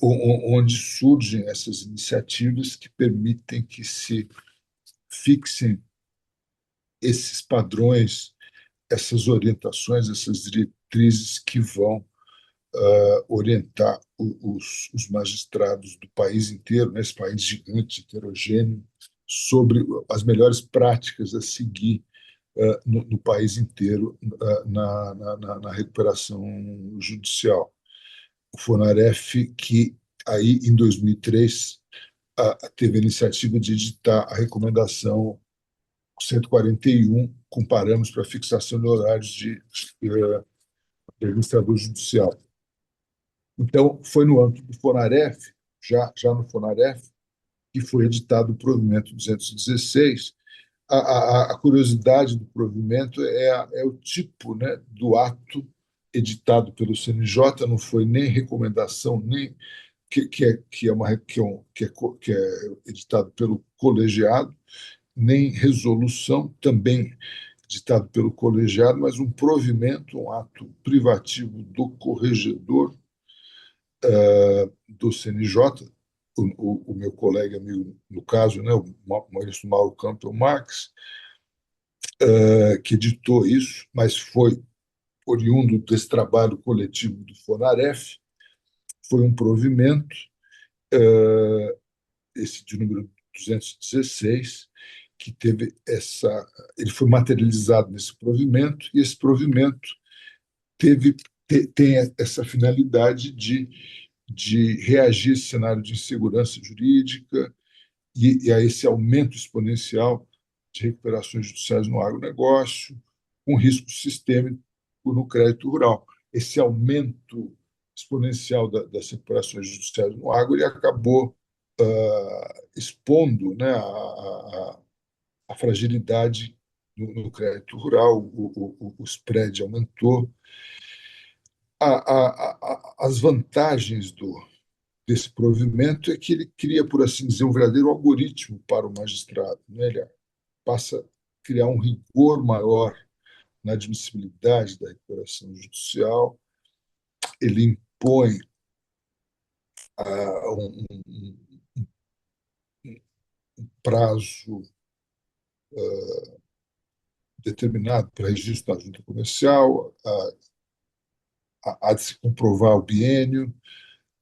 onde surgem essas iniciativas que permitem que se fixem esses padrões, essas orientações, essas diretrizes que vão orientar os magistrados do país inteiro, nesse país gigante, heterogêneo, sobre as melhores práticas a seguir no país inteiro na recuperação judicial. O FONAREF, que aí, em 2003, teve a iniciativa de editar a recomendação 141, com parâmetros para fixação de horários de administrador judicial. Então, foi no âmbito do FONAREF, já no FONAREF, que foi editado o provimento 216. A curiosidade do provimento é o tipo, né, do ato editado pelo CNJ, não foi nem recomendação, nem que é editado pelo colegiado, nem resolução, também editado pelo colegiado, mas um provimento, um ato privativo do corregedor do CNJ, o meu colega amigo, no caso, né, o Maurício Mauro Campbell Marx, que editou isso, mas foi oriundo desse trabalho coletivo do FONAREF. Foi um provimento, esse de número 216, que teve ele foi materializado nesse provimento, e esse provimento tem essa finalidade de reagir a esse cenário de insegurança jurídica e a esse aumento exponencial de recuperações judiciais no agronegócio, com risco sistêmico no crédito rural. Esse aumento exponencial das recuperações judiciais no agro, ele acabou expondo, né, a fragilidade no crédito rural, o spread aumentou. As vantagens desse provimento é que ele cria, por assim dizer, um verdadeiro algoritmo para o magistrado, né? Ele passa a criar um rigor maior na admissibilidade da recuperação judicial, ele impõe um prazo determinado para registro da junta comercial, há de se comprovar o biênio,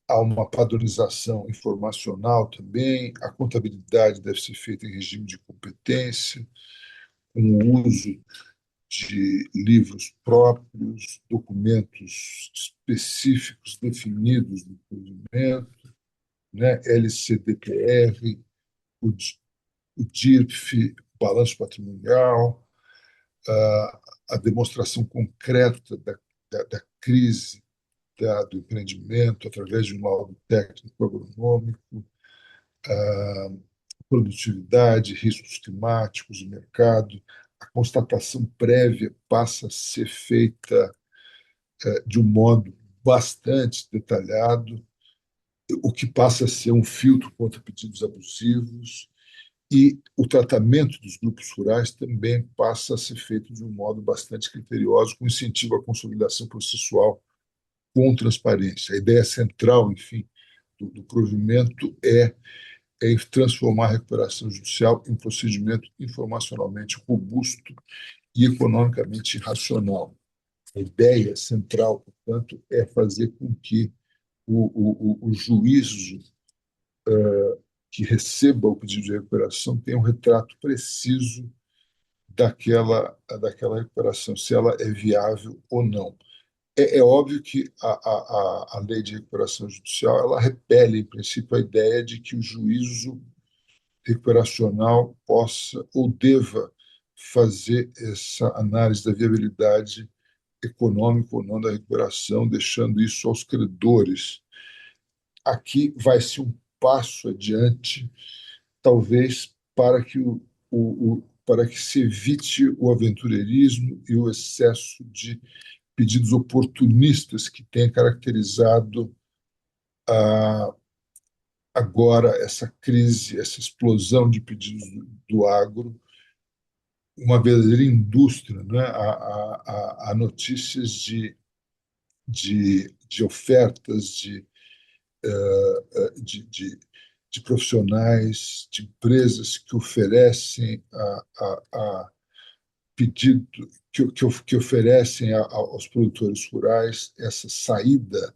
há uma padronização informacional também, a contabilidade deve ser feita em regime de competência, com o uso de livros próprios, documentos específicos definidos no procedimento, né? LCDPR, o DIRF, balanço patrimonial, a demonstração concreta da crise do empreendimento através de um laudo técnico agronômico, produtividade, riscos climáticos do mercado. A constatação prévia passa a ser feita de um modo bastante detalhado, o que passa a ser um filtro contra pedidos abusivos, e o tratamento dos grupos rurais também passa a ser feito de um modo bastante criterioso, com incentivo à consolidação processual com transparência. A ideia central, enfim, do provimento é transformar a recuperação judicial em um procedimento informacionalmente robusto e economicamente racional. A ideia central, portanto, é fazer com que o juízo que receba o pedido de recuperação tenha um retrato preciso daquela recuperação, se ela é viável ou não. É óbvio que a lei de recuperação judicial ela repele, em princípio, a ideia de que o juízo recuperacional possa ou deva fazer essa análise da viabilidade econômica ou não da recuperação, deixando isso aos credores. Aqui vai-se um passo adiante, talvez para que se evite o aventureirismo e o excesso de pedidos oportunistas que têm caracterizado agora essa crise, essa explosão de pedidos do agro, uma verdadeira indústria, né? Há notícias de ofertas de profissionais, de empresas que oferecem a pedido que oferecem aos produtores rurais essa saída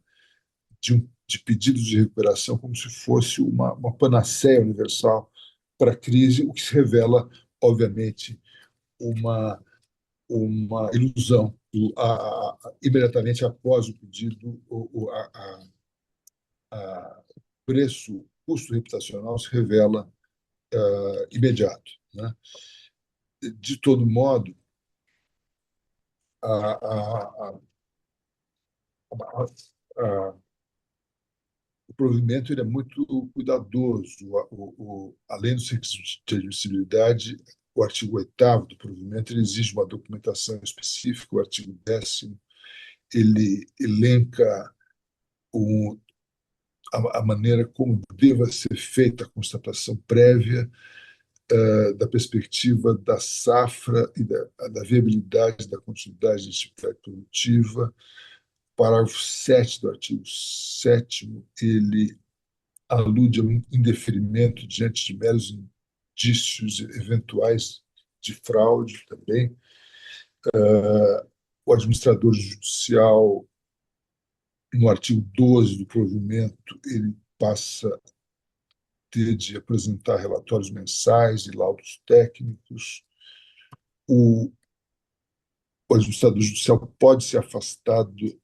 de pedidos de recuperação como se fosse uma panaceia universal para a crise, o que se revela, obviamente, uma ilusão. Imediatamente após o pedido, o preço, o custo reputacional se revela imediato, né? De todo modo, a, a, a, o provimento ele é muito cuidadoso. Além dos requisitos de admissibilidade, o artigo 8º do provimento ele exige uma documentação específica, o artigo 10º ele elenca a maneira como deva ser feita a constatação prévia da perspectiva da safra e da viabilidade da continuidade da atividade produtiva. O parágrafo 7 do artigo 7º, ele alude ao indeferimento diante de meros indícios eventuais de fraude também. O administrador judicial, no artigo 12 do provimento, ele passa a ter de apresentar relatórios mensais e laudos técnicos. O administrador judicial pode ser afastado,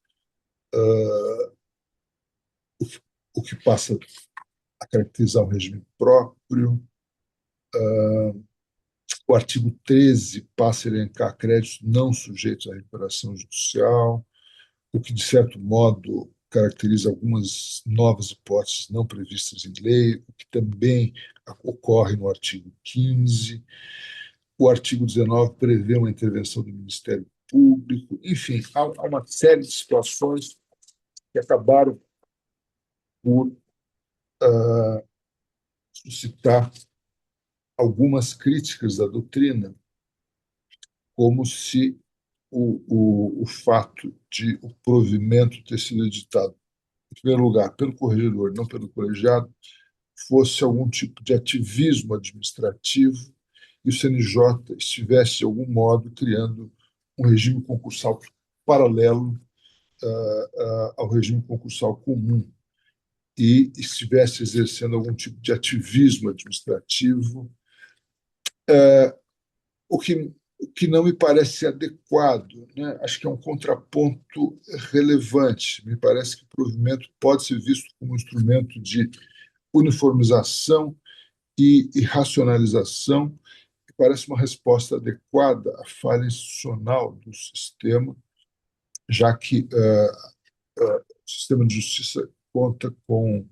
o que passa a caracterizar um regime próprio. O artigo 13 passa a elencar créditos não sujeitos à recuperação judicial, o que, de certo modo, caracteriza algumas novas hipóteses não previstas em lei, o que também ocorre no artigo 15. O artigo 19 prevê uma intervenção do Ministério Público. Enfim, há uma série de situações que acabaram por suscitar algumas críticas da doutrina, como se o fato de o provimento ter sido editado, em primeiro lugar, pelo corregedor, não pelo colegiado, fosse algum tipo de ativismo administrativo e o CNJ estivesse, de algum modo, criando um regime concursal paralelo ao regime concursal comum e estivesse exercendo algum tipo de ativismo administrativo, o que não me parece adequado, né? Acho que é um contraponto relevante. Me parece que o provimento pode ser visto como um instrumento de uniformização e racionalização, que parece uma resposta adequada à falha institucional do sistema, já que o sistema de justiça conta com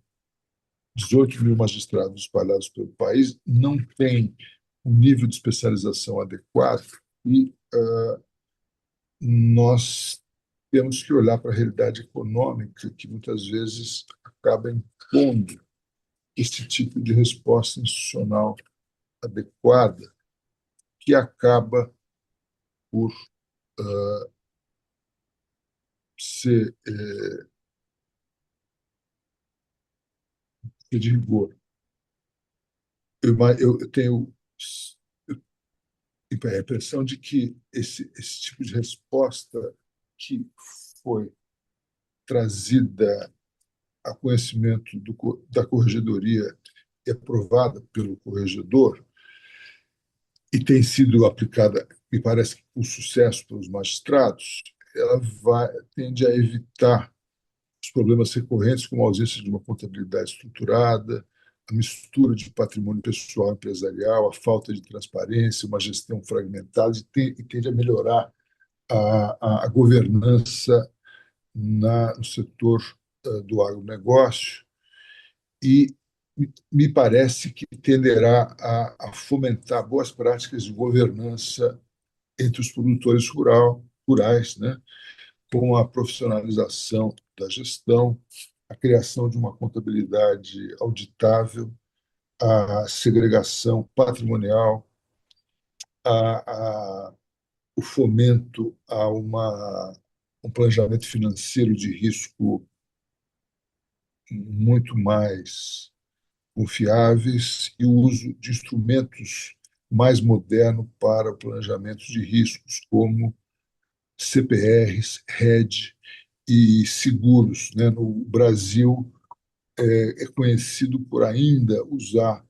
18 mil magistrados espalhados pelo país, não tem um nível de especialização adequado e nós temos que olhar para a realidade econômica que muitas vezes acaba impondo esse tipo de resposta institucional adequada, que acaba por ser, ser de rigor. Eu tenho a impressão de que esse tipo de resposta que foi trazida a conhecimento da corregedoria e aprovada pelo corregedor e tem sido aplicada, me parece que com sucesso pelos magistrados, ela tende a evitar os problemas recorrentes, como a ausência de uma contabilidade estruturada, a mistura de patrimônio pessoal e empresarial, a falta de transparência, uma gestão fragmentada, e tende a melhorar a governança no setor do agronegócio, e me parece que tenderá a fomentar boas práticas de governança entre os produtores rurais, né, com a profissionalização da gestão, a criação de uma contabilidade auditável, a segregação patrimonial, a, o fomento a um planejamento financeiro de risco muito mais confiáveis e o uso de instrumentos mais modernos para o planejamento de riscos, como CPRs, RED e seguros, né? No Brasil, é conhecido por ainda usar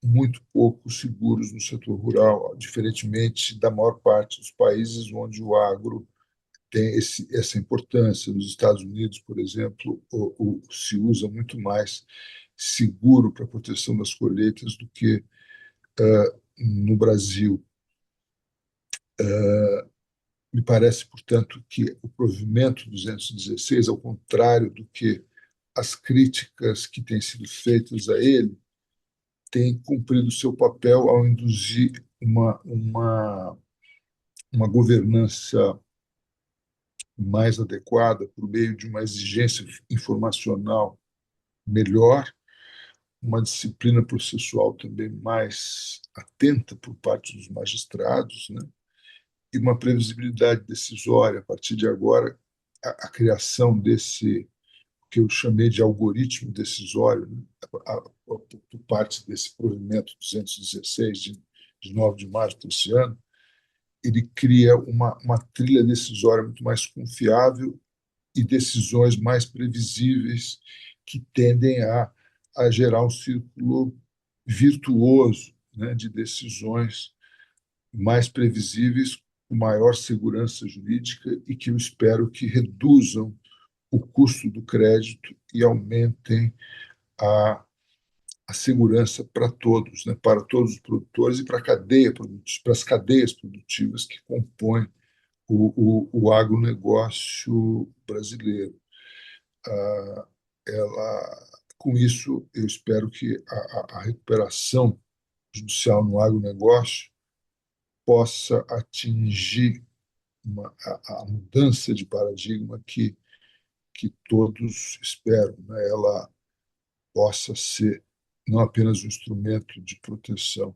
muito poucos seguros no setor rural, diferentemente da maior parte dos países onde o agro tem essa importância. Nos Estados Unidos, por exemplo, se usa muito mais seguro para a proteção das colheitas do que no Brasil. Me parece, portanto, que o provimento 216, ao contrário do que as críticas que têm sido feitas a ele, tem cumprido seu papel ao induzir uma governança mais adequada por meio de uma exigência informacional melhor, uma disciplina processual também mais atenta por parte dos magistrados, né? E uma previsibilidade decisória. A partir de agora, a criação desse que eu chamei de algoritmo decisório, né? Por parte desse provimento 216 de 9 de março desse ano, ele cria uma trilha decisória muito mais confiável e decisões mais previsíveis que tendem a gerar um círculo virtuoso, né, de decisões mais previsíveis, com maior segurança jurídica e que eu espero que reduzam o custo do crédito e aumentem a, a segurança para todos, né, para todos os produtores e para para as cadeias produtivas que compõem o agronegócio brasileiro. com isso, eu espero que a recuperação judicial no agronegócio possa atingir a mudança de paradigma que todos esperam, né? Ela possa ser não apenas um instrumento de proteção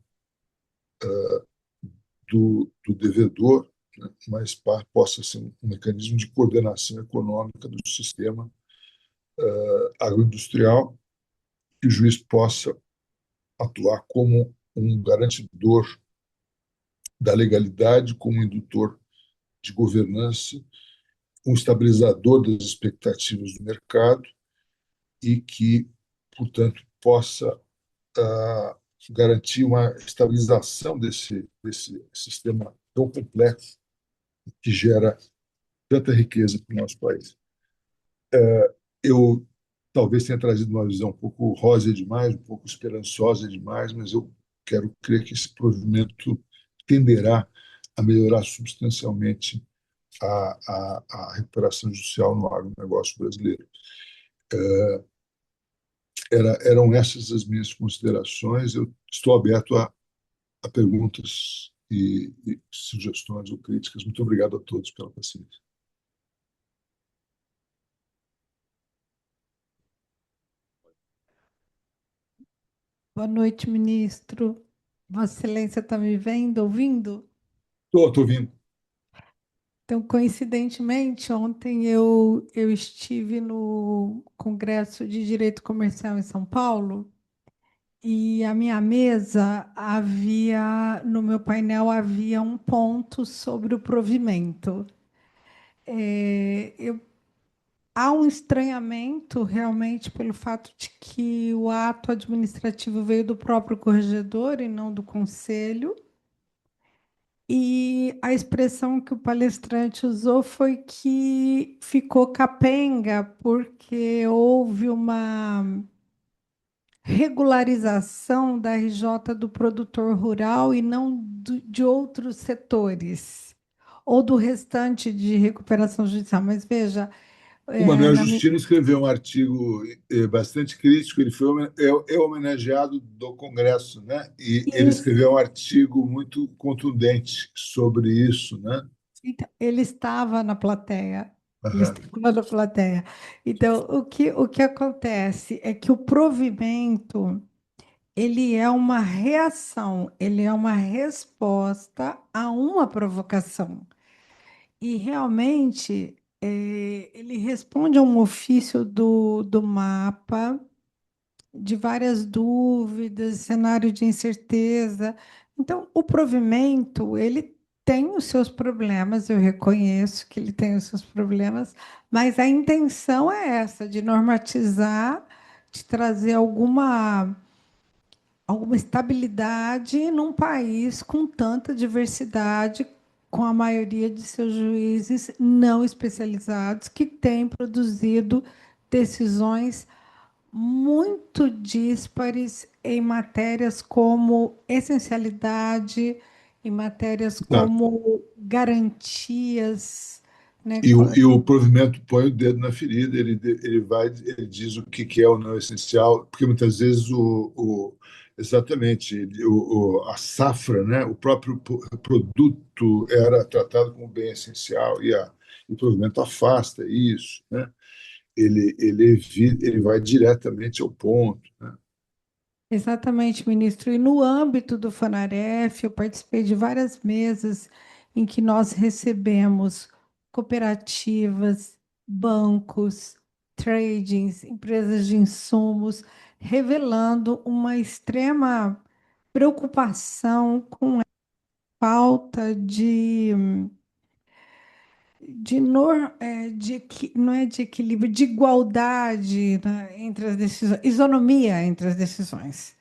do devedor, né? Mas possa ser um mecanismo de coordenação econômica do sistema agroindustrial, que o juiz possa atuar como um garantidor da legalidade, como um indutor de governança, um estabilizador das expectativas do mercado e que, portanto, possa garantir uma estabilização desse sistema tão complexo que gera tanta riqueza para o nosso país. Eu talvez tenha trazido uma visão um pouco rosa demais, um pouco esperançosa demais, mas eu quero crer que esse provimento tenderá a melhorar substancialmente a recuperação judicial no agronegócio brasileiro. Eram essas as minhas considerações. Eu estou aberto a perguntas e sugestões ou críticas. Muito obrigado a todos pela paciência. Boa noite, ministro. Vossa Excelência está me vendo, ouvindo? Estou ouvindo. Então, coincidentemente, ontem eu estive no Congresso de Direito Comercial em São Paulo e a minha mesa no meu painel havia um ponto sobre o provimento. Há um estranhamento realmente pelo fato de que o ato administrativo veio do próprio corregedor e não do conselho. E a expressão que o palestrante usou foi que ficou capenga porque houve uma regularização da RJ do produtor rural e não de outros setores, ou do restante de recuperação judicial. Mas veja, O Manuel na Justino escreveu um artigo bastante crítico. Ele é homenageado do Congresso, né? E ele minha. escreveu um artigo muito contundente sobre isso, né? Então, ele estava na plateia. Ele Aham. estava na plateia. Então, o que acontece é que o provimento, ele é uma reação, ele é uma resposta a uma provocação. E realmente, ele responde a um ofício do mapa, de várias dúvidas, cenário de incerteza. Então, o provimento, ele tem os seus problemas, eu reconheço que ele tem os seus problemas, mas a intenção é essa, de normatizar, de trazer alguma estabilidade num país com tanta diversidade, com a maioria de seus juízes não especializados, que têm produzido decisões muito díspares em matérias como essencialidade, em matérias Tá. como garantias, né? E o provimento põe o dedo na ferida. Ele diz o que é ou não essencial, porque muitas vezes exatamente a safra, né? O próprio produto era tratado como bem essencial e o provimento afasta isso, né? Ele vai diretamente ao ponto, né? Exatamente, ministro. E no âmbito do Fanaref, eu participei de várias mesas em que nós recebemos cooperativas, bancos, tradings, empresas de insumos, revelando uma extrema preocupação com a falta não é de equilíbrio, de igualdade, né, entre as decisões, isonomia entre as decisões.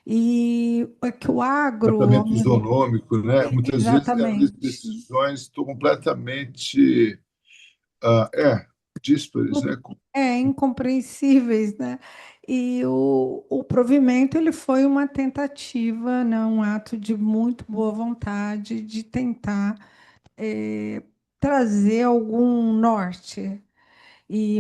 E é que o agro, ao Tratamento mesmo isonômico, né? Muitas vezes eram exatamente, decisões estão completamente díspares, né? incompreensíveis, né? E o provimento ele foi uma tentativa, né, um ato de muito boa vontade de tentar trazer algum norte.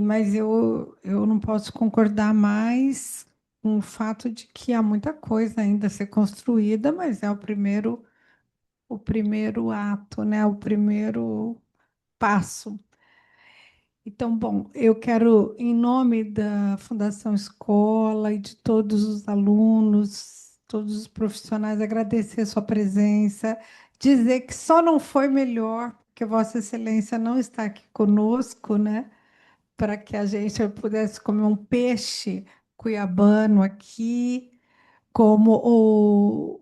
Mas eu não posso concordar mais com o fato de que há muita coisa ainda a ser construída, mas é o primeiro ato, né? O primeiro passo. Então, bom, eu quero, em nome da Fundação Escola e de todos os alunos, todos os profissionais, agradecer a sua presença, dizer que só não foi melhor que Vossa Excelência não está aqui conosco, né? Para que a gente pudesse comer um peixe cuiabano aqui, como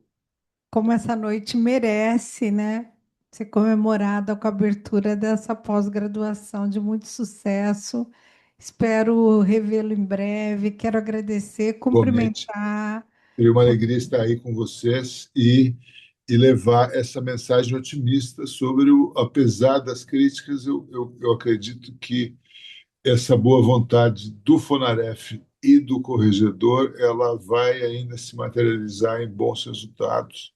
como essa noite merece, né? Ser comemorada com a abertura dessa pós-graduação de muito sucesso. Espero revê-lo em breve. Quero agradecer, Igualmente. cumprimentar. Seria uma alegria estar aí com vocês e levar essa mensagem otimista sobre apesar das críticas, eu acredito que essa boa vontade do Fonaref e do corregedor, ela vai ainda se materializar em bons resultados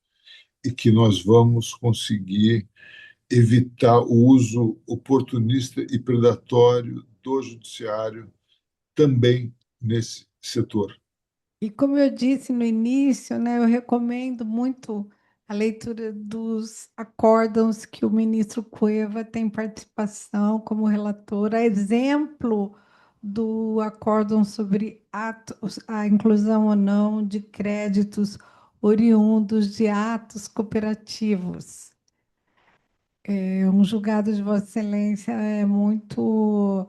e que nós vamos conseguir evitar o uso oportunista e predatório do judiciário também nesse setor. E como eu disse no início, né, eu recomendo muito a leitura dos acórdãos que o ministro Cueva tem participação como relator, a exemplo do acórdão sobre a inclusão ou não de créditos oriundos de atos cooperativos. Um julgado de Vossa Excelência é muito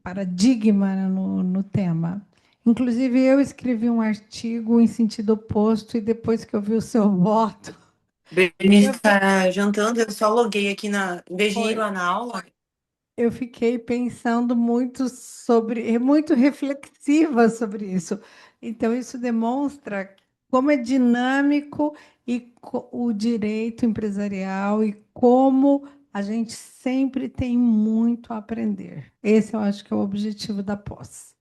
paradigma, né, no tema. Inclusive, eu escrevi um artigo em sentido oposto e depois que eu vi o seu voto. Berenice está jantando, eu só loguei aqui em vez de ir Oi. lá na aula. Eu fiquei pensando muito reflexiva sobre isso. Então, isso demonstra como é dinâmico o direito empresarial e como a gente sempre tem muito a aprender. Esse eu acho que é o objetivo da pós.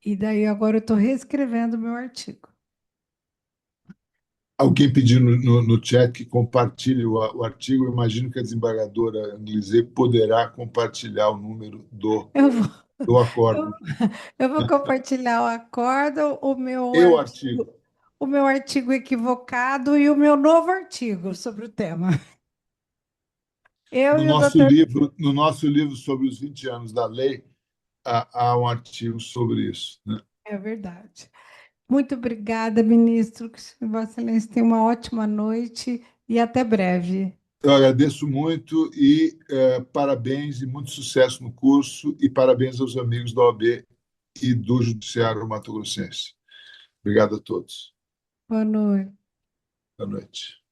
E daí agora eu estou reescrevendo o meu artigo. Alguém pediu no chat que compartilhe o artigo. Eu imagino que a desembargadora Anglizê poderá compartilhar o número Eu vou, do acordo. eu vou compartilhar o acordo, E o artigo. o meu artigo equivocado e o meu novo artigo sobre o tema. Eu No e o nosso doutor. livro sobre os 20 anos da lei, há um artigo sobre isso, né? É verdade. Muito obrigada, ministro. Que Vossa Excelência tenha uma ótima noite e até breve. Eu agradeço muito e parabéns e muito sucesso no curso e parabéns aos amigos da OAB e do Judiciário Mato-Grossense. Obrigado a todos. Boa noite. Boa noite.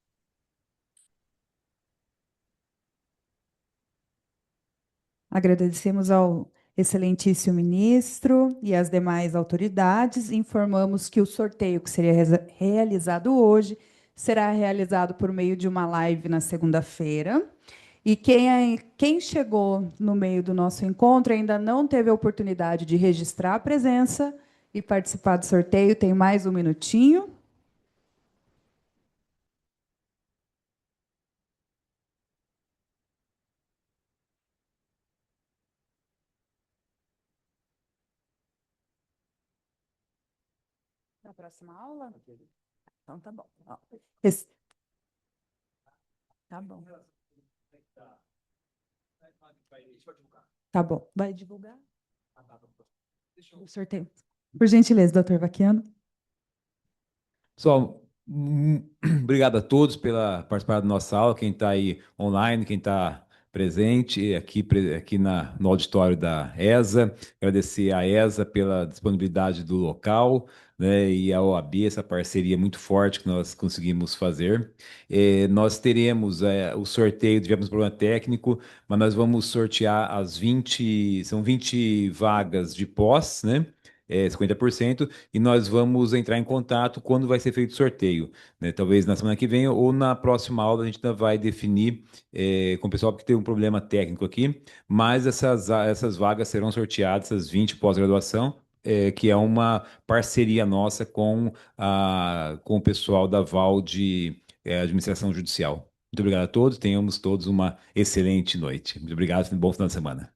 Agradecemos ao excelentíssimo ministro e às demais autoridades. Informamos que o sorteio que seria realizado hoje será realizado por meio de uma live na segunda-feira. E quem chegou no meio do nosso encontro ainda não teve a oportunidade de registrar a presença e participar do sorteio, tem mais um minutinho. Na próxima aula? Então, tá bom. Ó, Tá bom. Tá bom. Vai divulgar? O sorteio. Por gentileza, doutor Vaquiano. Pessoal, obrigado a todos pela participar da nossa aula, quem está aí online, quem está presente aqui no auditório da ESA. Agradecer à ESA pela disponibilidade do local, né, e a OAB, essa parceria muito forte que nós conseguimos fazer. Nós teremos o sorteio, tivemos um problema técnico, mas nós vamos sortear são 20 vagas de pós, né? 50%, e nós vamos entrar em contato quando vai ser feito o sorteio, né? Talvez na semana que vem ou na próxima aula a gente ainda vai definir com o pessoal, porque tem um problema técnico aqui, mas essas vagas serão sorteadas, essas 20 pós-graduação, que é uma parceria nossa com o pessoal da VAL de Administração Judicial. Muito obrigado a todos, tenhamos todos uma excelente noite. Muito obrigado e um bom final de semana.